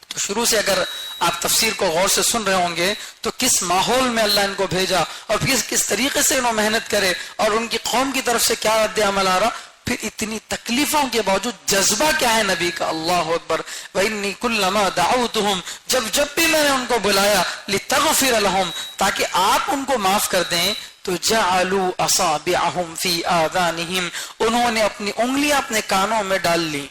تو شروع سے اگر آپ تفسیر کو غور سے سن رہے ہوں گے تو کس ماحول میں اللہ ان کو بھیجا اور کس طریقے سے انہوں محنت کرے اور ان کی قوم کی طرف سے کیا رد عمل آ رہا، پھر اتنی تکلیفوں کے باوجود جذبہ کیا ہے نبی کا، اللہ اکبر۔ وَإِنِّي كُلَّمَا دَعَوْتُهُمْ، جب بھی میں نے ان کو بلایا، لِتَغْفِرَ لَهُمْ، تاکہ آپ ان کو معاف کر دیں، تو جَعَلُوا أَصَابِعَهُمْ فِي آذَانِهِمْ، انہوں نے اپنی انگلیاں اپنے کانوں میں ڈال لی،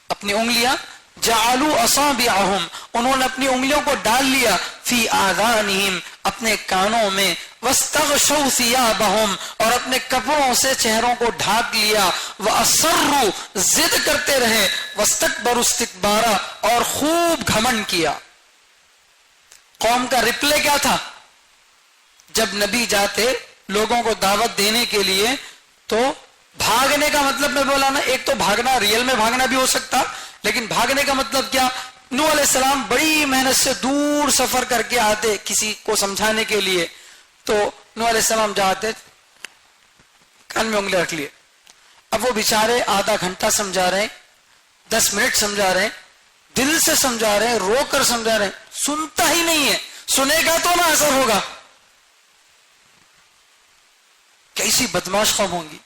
اپنی انگلیاں، جَعَلُوا أَصَابِعَهُمْ، انہوں نے اپنی انگلیوں کو ڈال لیا، فی آذانہم، اپنے کانوں میں، واستغشوا ثیابہم، اور اپنے کپڑوں سے چہروں کو ڈھانپ لیا، واصروا، ضد کرتے رہے، واستکبروا استکبارا، اور خوب گھمنڈ کیا۔ قوم کا رپلے کیا تھا؟ جب نبی جاتے لوگوں کو دعوت دینے کے لیے تو بھاگنے کا مطلب میں بولا نا، ایک تو بھاگنا ریئل میں بھاگنا بھی ہو سکتا، لیکن بھاگنے کا مطلب کیا؟ نوح علیہ السلام بڑی محنت سے دور سفر کر کے آتے کسی کو سمجھانے کے لیے، تو نوح علیہ السلام جاتے، کان میں انگلی رکھ لیے، اب وہ بیچارے آدھا گھنٹہ سمجھا رہے ہیں، 10 منٹ سمجھا رہے ہیں، دل سے سمجھا رہے ہیں، رو کر سمجھا رہے ہیں، سنتا ہی نہیں ہے، سنے گا تو نہ اثر ہوگا۔ کیسی بدماش قوم ہوں گی۔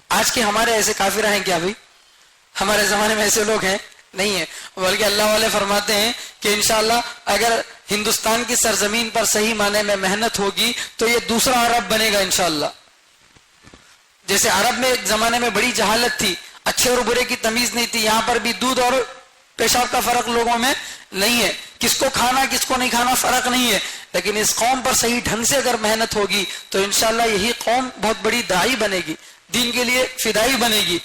آج کے ہمارے ایسے کافر ہیں کیا بھائی؟ ہمارے زمانے میں ایسے لوگ ہیں نہیں ہے، بلکہ اللہ والے فرماتے ہیں کہ انشاءاللہ اگر ہندوستان کی سرزمین پر صحیح معنی میں محنت ہوگی تو یہ دوسرا عرب بنے گا انشاءاللہ۔ جیسے عرب میں ایک زمانے میں بڑی جہالت تھی، اچھے اور برے کی تمیز نہیں تھی، یہاں پر بھی دودھ اور پیشاب کا فرق لوگوں میں نہیں ہے، کس کو کھانا کس کو نہیں کھانا فرق نہیں ہے، لیکن اس قوم پر صحیح ڈھنگ سے اگر محنت ہوگی تو انشاءاللہ یہی قوم بہت بڑی داعی بنے گی، دین کے لیے فدائی بنے گی۔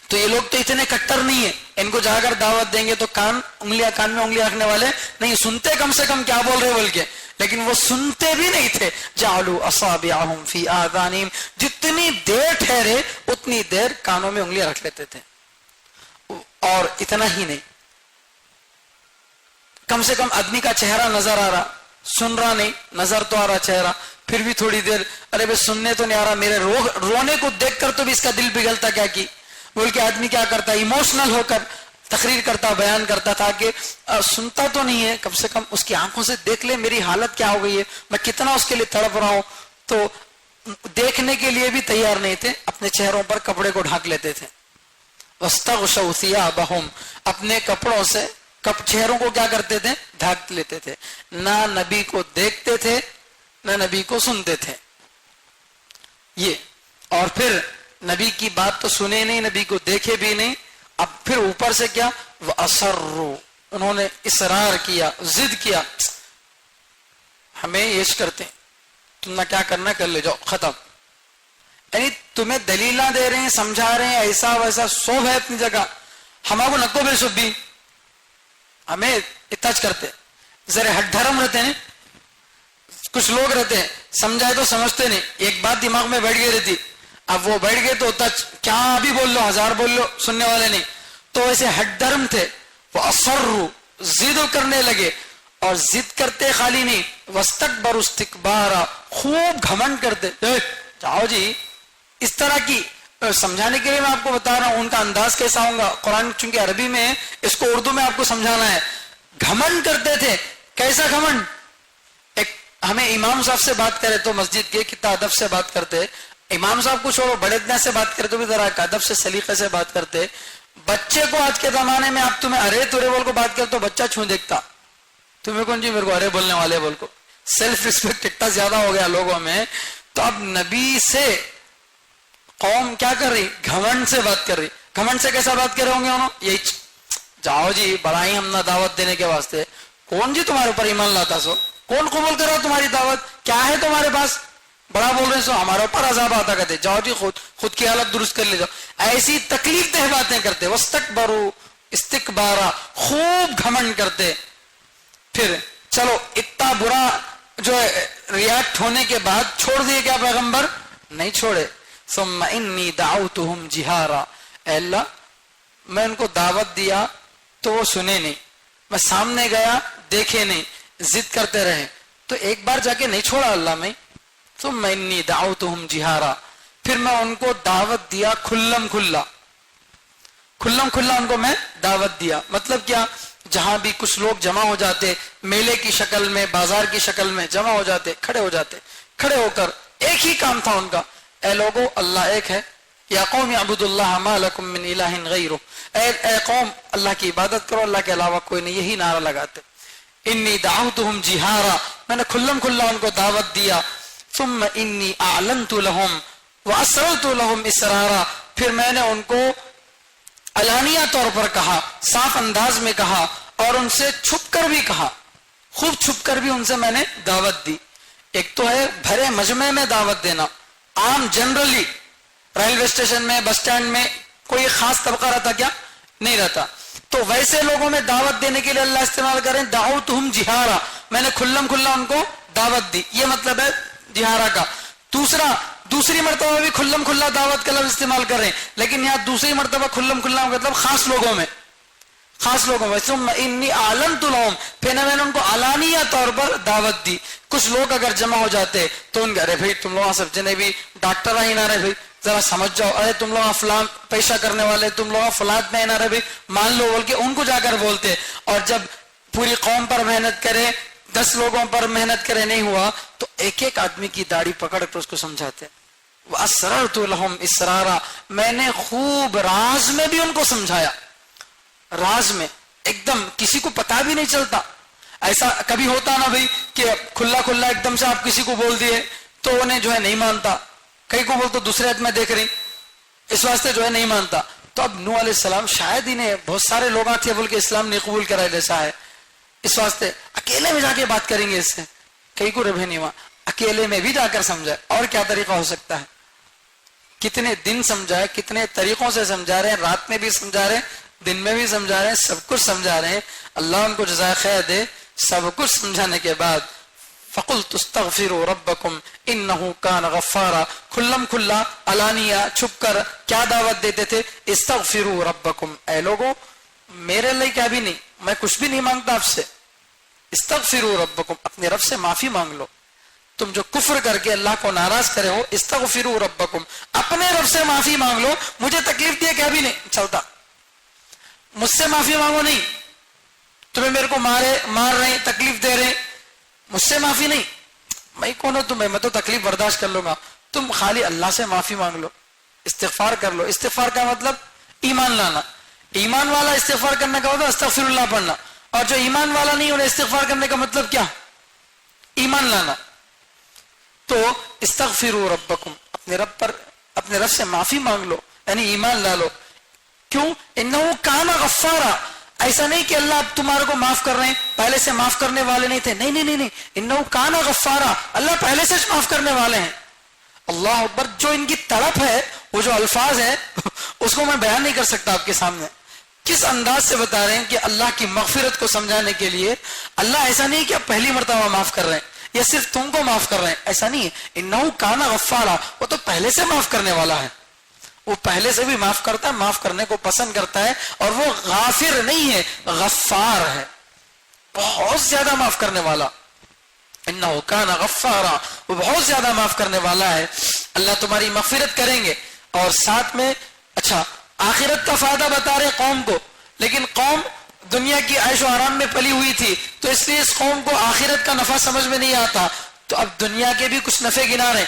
تو یہ لوگ تو اتنے کٹر نہیں ہیں، ان کو جا کر دعوت دیں گے تو کان میں انگلیاں رکھنے والے نہیں، سنتے کم سے کم کیا بول رہے بلکہ، لیکن وہ سنتے بھی نہیں تھے۔ جعلوا اصابعهم فی آذانہم، جتنی دیر ٹھہرے اتنی دیر کانوں میں انگلیاں رکھ لیتے تھے، اور اتنا ہی نہیں، کم سے کم آدمی کا چہرہ نظر آ رہا، سن رہا نہیں، نظر تو آ رہا چہرہ، پھر بھی تھوڑی دیر، ارے بھائی سننے تو نہیں آ رہا، میرے رونے کو دیکھ کر تو بھی اس کا دل پگھلتا، کیا کی بول کے آدمی کیا کرتا، ایموشنل ہو کر تقریر کرتا، بیان کرتا تھا کہ سنتا تو نہیں ہے، کم سے کم اس کی آنکھوں سے دیکھ لے میری حالت کیا ہو گئی ہے، میں کتنا اس کے لیے تڑپ رہا ہوں۔ تو دیکھنے کے لیے بھی تیار نہیں تھے، اپنے چہروں پر کپڑے کو ڈھانک لیتے تھے۔ واستغشوا ثیابہم، اپنے کپڑوں سے چہروں کو کیا کرتے تھے؟ ڈھانک لیتے تھے، نہ نبی کو دیکھتے تھے نہ نبی کو سنتے تھے۔ یہ اور پھر نبی کی بات تو سنے نہیں، نبی کو دیکھے بھی نہیں، اب پھر اوپر سے کیا؟ وَأَصَرُّوا، انہوں نے اصرار کیا، ضد کیا، ہمیں یہ کرتے ہیں، تم نہ کیا کرنا کر لے جاؤ، ختم۔ یعنی تمہیں دلیلہ دے رہے ہیں، سمجھا رہے ہیں، ایسا ویسا سب ہے اپنی جگہ، ہمارے نکو بے سب بھی ہمیں اتچ کرتے، ذرا ہٹ دھرم رہتے ہیں، کچھ لوگ رہتے ہیں سمجھائے تو سمجھتے نہیں، ایک بات دماغ میں بیٹھ گئی رہتی، اب وہ بیٹھ گئے تو کیا بھی بول لو، 1000 بول لو، سننے والے نہیں۔ تو ایسے ہٹ دھرم تھے، وہ اصروا، ضد کرنے لگے، اور ضد کرتے خالی نہیں، واستکبروا استکبارا، خوب گھمنڈ کرتے، جاؤ جی، اس طرح کی سمجھانے کے لیے میں آپ کو بتا رہا ہوں ان کا انداز کیسا ہوگا، قرآن چونکہ عربی میں ہے، اس کو اردو میں آپ کو سمجھانا ہے۔ گھمنڈ کرتے تھے، کیسا گھمنڈ؟ ایک ہمیں امام صاحب سے بات کرے تو مسجد کے کتنا ادب سے بات کرتے، امام صاحب کو چھوڑو، بڑے اتنے سے بات کرے تو بھی ذرا ادب سے سلیقے سے بات کرتے۔ بچے کو آج کے زمانے میں آپ تمہیں ارے تورے بول کو بات کرے تو بچہ چھو دیکھتا، تمہیں کون جی میرے کو ارے بولنے والے بول کو، سیلف ریسپیکٹ اتنا زیادہ ہو گیا لوگوں میں۔ تو اب نبی سے قوم کیا کر رہی؟ گھمنڈ سے بات کر رہی۔ گھمنڈ سے کیسا بات کر رہے ہوں گے انہوں؟ یہی جاؤ جی بڑائی ہم نہ دعوت دینے کے واسطے، کون جی تمہارے اوپر ایمان لاتا سو، کون قبول کرو تمہاری دعوت، کیا ہے تمہارے پاس، بڑا بول رہے سو ہمارے اوپر عذاب آتا کہتے، جاؤ جی خود کی حالت درست کر لے جاؤ، ایسی تکلیف دہ باتیں کرتے۔ واستکبروا استکبارا، خوب گھمنڈ کرتے۔ پھر چلو اتنا برا جو ریاکٹ ہونے کے بعد چھوڑ دیے کیا پیغمبر؟ نہیں چھوڑے۔ ثم انی دعوتهم جہارا، اے اللہ میں ان کو دعوت دیا تو وہ سنے نہیں, میں سامنے گیا دیکھے نہیں, ضد کرتے رہے, تو ایک بار جا کے نہیں چھوڑا اللہ میں. ثم انی دعوتہم جہارا, پھر میں ان کو دعوت دیا کھلم کھلا ان کو میں دعوت دیا. مطلب کیا, جہاں بھی کچھ لوگ جمع ہو جاتے, میلے کی شکل میں, بازار کی شکل میں جمع ہو جاتے, کھڑے ہو کر ایک ہی کام تھا ان کا, اے لوگو اللہ ایک ہے, یا قوم اعبدوا اللہ ما لکم من الہ غیرہ, اے قوم اللہ کی عبادت کرو, اللہ کے علاوہ کوئی نہیں, یہی نعرہ لگاتے. انی دعوتہم جہارا, میں نے کھلم کھلا ان کو دعوت دیا. ثم انی اعلنت لہم واسررت لہم اسرارا, پھر میں نے ان کو علانیہ طور پر کہا, صاف انداز میں کہا, اور ان سے چھپ کر بھی کہا, خوب چھپ کر بھی ان سے میں نے دعوت دی. ایک تو ہے بھرے مجمع میں دعوت دینا, عام جنرلی ریلوے اسٹیشن میں, بس اسٹینڈ میں کوئی خاص طبقہ رہتا کیا نہیں رہتا, تو ویسے لوگوں میں دعوت دینے کے لیے اللہ استعمال کریں دعوتہم جہارا, میں نے کھلم کھلا ان کو دعوت دی, یہ مطلب ہے جہارا کا. دوسری مرتبہ بھی کھلم کھلا دعوت کا لفظ استعمال کر رہے ہیں, لیکن یہاں دوسری مرتبہ کھلم کھلا مطلب خاص لوگوں میں. ثم انی اعلنت لہم, پھر میں نے ان کو علانیہ طور پر دعوت دی. کچھ لوگ اگر جمع ہو جاتے تو ان ارے بھائی تم لوگ سب جنے بھی ڈاکٹر ہی نہ رہے بھائی, ذرا سمجھ جاؤ, ارے تم لوگ فلاں پیشہ کرنے والے, تم لوگ فلاد میں نہ رہے بھائی, مان لو بول کے ان کو جا کر بولتے. اور جب پوری قوم پر محنت کرے, 10 لوگوں پر محنت کرے, نہیں ہوا تو ایک ایک آدمی کی داڑھی پکڑ کر اس کو سمجھاتے. وَأَسْرَرْتُ لَهُمْ إِسْرَارًا, میں نے خوب راز میں بھی ان کو سمجھایا, راز میں ایک دم کسی کو پتا بھی نہیں چلتا. ایسا کبھی ہوتا نا بھائی کہ کھلا ایک دم سے آپ کسی کو بول دیے تو انہیں جو ہے نہیں مانتا, کئی کو بول تو دوسرے حد میں دیکھ رہی, اس واسطے جو ہے نہیں مانتا. تو اب نوح علیہ السلام شاید انہیں بہت سارے لوگ تھے بول کے اسلام نہیں قبول کرا جیسا ہے, اس واسطے اکیلے میں جا کے بات کریں گے اس سے, کئی کو ربے نہیں ہوا, اکیلے میں بھی جا کر سمجھائے. اور کیا طریقہ ہو سکتا ہے, کتنے دن سمجھائے, کتنے طریقوں سے سمجھا رہے ہیں, رات میں بھی سمجھا رہے ہیں, دن میں بھی سمجھا رہے ہیں, سب کچھ سمجھا رہے ہیں. اللہ ان کو جزائے خیر دے. سب کچھ سمجھانے کے بعد فَقُلْتُ اسْتَغْفِرُوا رَبَّكُمْ إِنَّهُ كَانَ غَفَّارًا, کھلم کھلا علانیہ چھپ کر کیا دعوت دیتے تھے, استغفروا ربکم, اے لوگو میرے لیے کیا بھی نہیں, میں کچھ بھی نہیں مانگتا آپ سے, استغفروا ربکم, اپنے رب سے معافی مانگ لو. تم جو کفر کر کے اللہ کو ناراض کرے ہو, استغفروا ربکم, اپنے رب سے معافی مانگ لو. مجھے تکلیف دیا کیا بھی نہیں چلتا, مجھ سے معافی مانگو نہیں, تمہیں میرے کو مار رہے, تکلیف دے رہے, مجھ سے معافی نہیں, میں کون ہوں تمہیں, میں تو تکلیف برداشت کر لوں گا. تم خالی اللہ سے معافی مانگ لو, استغفار کر لو. استغفار کا مطلب ایمان لانا, ایمان والا استغفار کرنے کا مطلب استغفر اللہ پڑھنا, اور جو ایمان والا نہیں انہیں استغفار کرنے کا مطلب کیا, ایمان لانا. تو استغفروا ربکم, اپنے رب سے معافی مانگ لو, یعنی ایمان لا لو. کیوں, انہو کان غفارا, ایسا نہیں کہ اللہ اب تمہارے کو معاف کر رہے ہیں, پہلے سے معاف کرنے والے نہیں تھے, نہیں, انہو کان غفارا, اللہ پہلے سے معاف کرنے والے ہیں. اللہ اکبر. جو ان کی تڑپ ہے, وہ جو الفاظ ہے اس کو میں بیان نہیں کر سکتا آپ کے سامنے. کس انداز سے بتا رہے ہیں کہ اللہ کی مغفرت کو سمجھانے کے لیے اللہ ایسا نہیں کہ اب پہلی مرتبہ معاف کر رہے ہیں یا صرف تم کو معاف کر رہے ہیں, ایسا نہیں ہے. انہو کان غفارا, وہ تو پہلے سے معاف کرنے والا ہے, وہ پہلے سے بھی معاف کرتا ہے, معاف کرنے کو پسند کرتا ہے, اور وہ غافر نہیں ہے, غفار ہے, بہت زیادہ معاف کرنے والا. انہو کان غفارا, وہ بہت زیادہ معاف کرنے والا ہے. اللہ تمہاری مغفرت کریں گے. اور ساتھ میں اچھا آخرت کا فائدہ بتا رہے قوم کو, لیکن قوم دنیا کی عیش و آرام میں پلی ہوئی تھی, تو اس لیے اس قوم کو آخرت کا نفع سمجھ میں نہیں آتا. تو اب دنیا کے بھی کچھ نفع گنا رہے,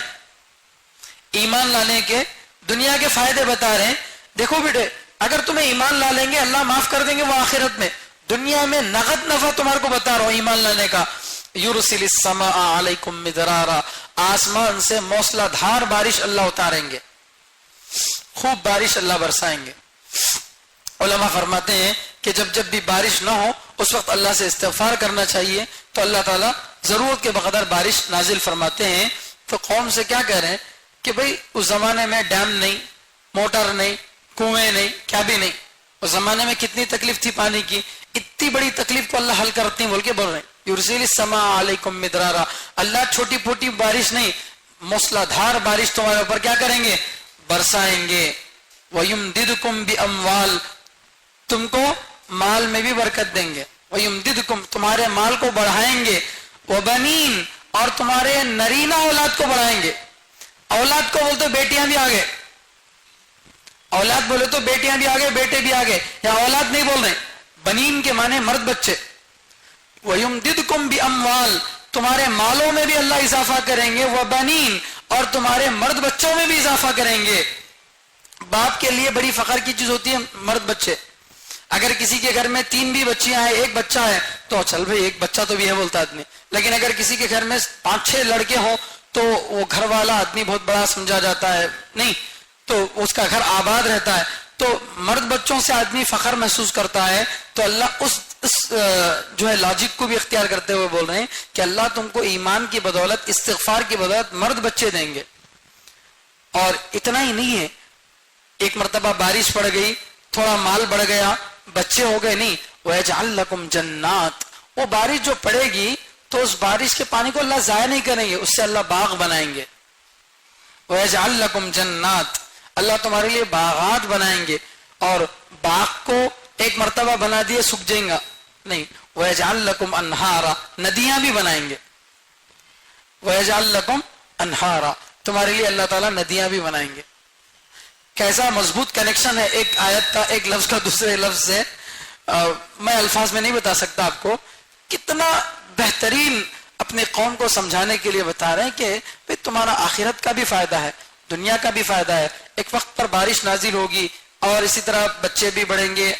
ایمان لانے کے دنیا کے فائدے بتا رہے ہیں. دیکھو بیٹے, اگر تمہیں ایمان لا لیں گے اللہ معاف کر دیں گے, وہ آخرت میں. دنیا میں نقد نفع تمہارے کو بتا رہا ہوں ایمان لانے کا. یرسل السماء علیکم مدرارا, آسمان سے موسلا دھار بارش اللہ اتاریں گے, خوب بارش اللہ برسائیں گے. علماء فرماتے ہیں کہ جب بھی بارش نہ ہو اس وقت اللہ سے استغفار کرنا چاہیے, تو اللہ تعالیٰ ضرورت کے بقدر بارش نازل فرماتے ہیں. تو قوم سے کیا کہہ رہے ہیں کہ بھئی اس زمانے میں ڈیم نہیں, موٹر نہیں, کنویں نہیں, کیا بھی نہیں. اس زمانے میں کتنی تکلیف تھی پانی کی, اتنی بڑی تکلیف کو اللہ حل کرتے ہیں بول کے بول رہے ہیں. یرسل السماء علیکم مدرارا, اللہ چھوٹی پھوٹی بارش نہیں, موسلا دھار بارش تمہارے اوپر کیا کریں گے, برسائیں گے. وَيُمْدِدْكُمْ بِأَمْوَالٍ، تم کو مال میں بھی برکت دیں گے، وَيُمْدِدْكُمْ تمہارے مال کو بڑھائیں گے، وَبَنِينَ اور تمہارے نرینہ اولاد کو بڑھائیں گے. اولاد کو بولتے بیٹیاں بھی آگے، اولاد بولے تو بیٹیاں بھی آگے بیٹے بھی آگے، یا اولاد نہیں بول رہے، بنین کے معنی مرد بچے. وَيُمْدِدْكُمْ بِأَمْوَالٍ تمہارے مالوں میں بھی اللہ اضافہ کریں گے، وَبَنِينَ اور تمہارے مرد بچوں میں بھی اضافہ کریں گے. باپ کے لیے بڑی فخر کی چیز ہوتی ہے مرد بچے. اگر کسی کے گھر میں 3 بھی بچیاں ہیں، 1 بچہ ہے تو چل بھائی ایک بچہ تو بھی ہے بولتا آدمی. لیکن اگر کسی کے گھر میں 5-6 لڑکے ہوں تو وہ گھر والا آدمی بہت بڑا سمجھا جاتا ہے، نہیں تو اس کا گھر آباد رہتا ہے. تو مرد بچوں سے آدمی فخر محسوس کرتا ہے. تو اللہ اس جو ہے لاجک کو بھی اختیار کرتے ہوئے بول رہے ہیں کہ اللہ تم کو ایمان کی بدولت، استغفار کی بدولت مرد بچے دیں گے. اور اتنا ہی نہیں ہے، ایک مرتبہ بارش پڑ گئی، تھوڑا مال بڑھ گیا، بچے ہو گئے، نہیں وَيَجْعَلْ لَكُمْ جَنَّاتٍ وہ بارش جو پڑے گی تو اس بارش کے پانی کو اللہ ضائع نہیں کریں گے، اس سے اللہ باغ بنائیں گے. وَيَجْعَلْ لَكُمْ جَنَّاتٍ اللہ تمہارے لیے باغات بنائیں گے. اور باغ کو ایک مرتبہ بنا دیے سوکھ جائیں گا نہیں، وَيَجْعَلْ لَكُمْ أَنْهَارًا ندیاں بھی بنائیں گے. وَيَجْعَلْ لَكُمْ أَنْهَارًا تمہارے لیے اللہ تعالیٰ ندیاں بھی بنائیں گے. کیسا مضبوط کنیکشن ہے ایک آیت کا ایک لفظ کا دوسرے لفظ سے. میں الفاظ میں نہیں بتا سکتا آپ کو، کتنا بہترین اپنے قوم کو سمجھانے کے لیے بتا رہے ہیں کہ تمہارا آخرت کا بھی فائدہ ہے، دنیا کا بھی فائدہ ہے. ایک وقت پر بارش نازل ہوگی اور اسی طرح بچے بھی بڑھیں گے،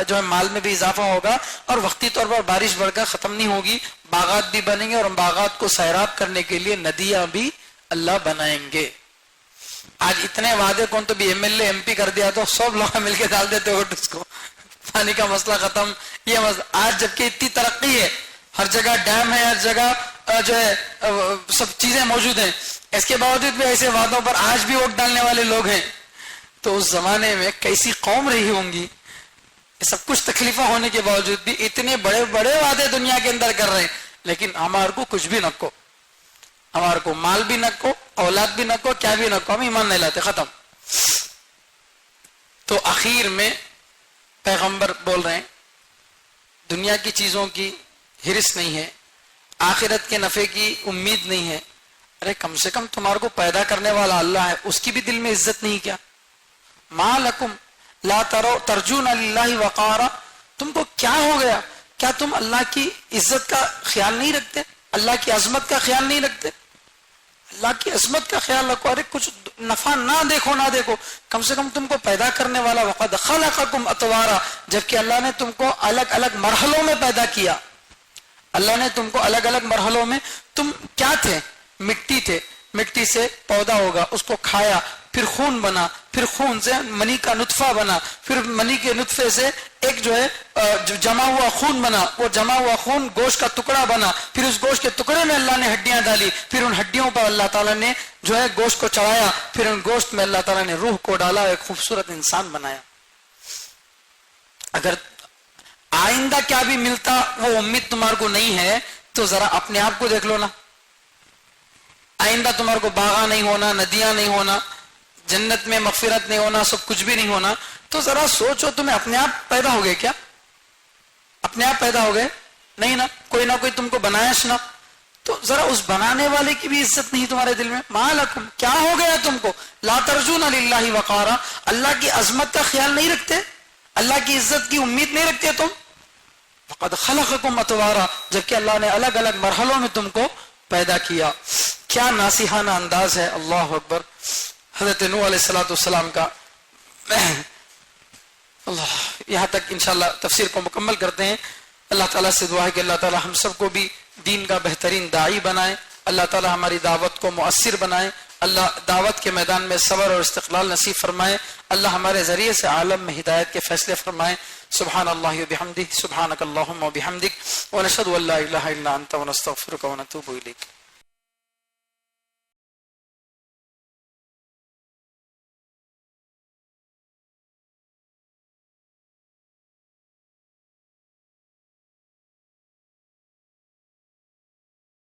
جو ہے مال میں بھی اضافہ ہوگا، اور وقتی طور پر بارش بڑھ کر ختم نہیں ہوگی، باغات بھی بنیں گے، اور ان باغات کو سیراب کرنے کے لیے ندیاں بھی اللہ بنائیں گے. آج اتنے وعدے کون تو بھی M L A M P کر دیا تو سب لوگ مل کے ڈال دیتے ووٹ اس کو، پانی کا مسئلہ ختم. یہ مسئلہ آج جبکہ اتنی ترقی ہے، ہر جگہ ڈیم ہے، ہر جگہ جو ہے سب چیزیں موجود ہیں، اس کے باوجود بھی ایسے وعدوں پر آج بھی ووٹ ڈالنے والے لوگ ہیں. تو اس زمانے میں کیسی قوم رہی ہوں گی. سب کچھ تکلیفیں ہونے کے باوجود بھی اتنے بڑے بڑے وعدے دنیا کے اندر کر رہے ہیں، لیکن ہمارے کو کچھ بھی نہ کو، ہمارے کو مال بھی نہ کو، اولاد بھی نہ کو، کیا بھی نہ کو، ہم ایمان نہیں لاتے، ختم. تو آخر میں پیغمبر بول رہے ہیں دنیا کی چیزوں کی ہرس نہیں ہے، آخرت کے نفع کی امید نہیں ہے. ارے کم سے کم تمہارے کو پیدا کرنے والا اللہ ہے، اس کی بھی دل میں عزت نہیں کیا؟ ما لکم لا ترجون للہ وقارا تم کو کیا ہو گیا؟ کیا تم اللہ کی عزت کا خیال نہیں رکھتے؟ اللہ کی عظمت کا خیال نہیں رکھتے؟ اللہ کی عظمت کا خیال رکھو. ارے کچھ نفع نہ دیکھو، کم سے کم تم کو پیدا کرنے والا وقد خلقکم اطوارا جبکہ اللہ نے تم کو الگ الگ مرحلوں میں پیدا کیا. اللہ نے تم کو الگ الگ مرحلوں میں، تم کیا تھے؟ مٹی تھے، مٹی سے پودا ہوگا، اس کو کھایا، پھر خون بنا، پھر خون سے منی کا نطفہ بنا، پھر منی کے نطفے سے ایک جو ہے جمع ہوا خون بنا، وہ جمع ہوا خون گوشت کا ٹکڑا بنا، پھر اس گوشت کے ٹکڑے میں اللہ نے ہڈیاں ڈالی، پھر ان ہڈیوں پر اللہ تعالیٰ نے جو ہے گوشت کو چڑھایا، پھر ان گوشت میں اللہ تعالیٰ نے روح کو ڈالا، ایک خوبصورت انسان بنایا. اگر آئندہ کیا بھی ملتا وہ امید تمہارے کو نہیں ہے تو ذرا اپنے آپ کو دیکھ لو نا. آئندہ تمہارے کو باغاں نہیں ہونا، ندیاں نہیں ہونا، جنت میں مغفرت نہیں ہونا، سب کچھ بھی نہیں ہونا، تو ذرا سوچو تمہیں اپنے آپ پیدا ہو گئے کیا؟ اپنے آپ پیدا ہو گئے نہیں نا، کوئی نہ کوئی تم کو بنایا سنا. تو ذرا اس بنانے والے کی بھی عزت نہیں تمہارے دل میں. ما لکم کیا ہو گیا تم کو؟ لا ترجون للہ وقارا اللہ کی عظمت کا خیال نہیں رکھتے، اللہ کی عزت کی امید نہیں رکھتے تم. فقد خلقکم اطوارا جبکہ اللہ نے الگ الگ مرحلوں میں تم کو پیدا کیا. کیا ناصحانہ انداز ہے، اللہ اکبر. حضرت نوح علیہ السلام کا اللہ. یہاں تک انشاءاللہ تفسیر کو مکمل کرتے ہیں. اللہ تعالیٰ سے دعا ہے کہ اللہ تعالیٰ ہم سب کو بھی دین کا بہترین داعی بنائے، اللہ تعالیٰ ہماری دعوت کو مؤثر بنائے، اللہ دعوت کے میدان میں صبر اور استقلال نصیب فرمائے، اللہ ہمارے ذریعے سے عالم میں ہدایت کے فیصلے فرمائے. سبحان اللہ وبحمدہ، سبحانک اللہم وبحمدک، ونشہد ان لا الہ الا انت ونستغفرک ونتوب الیک.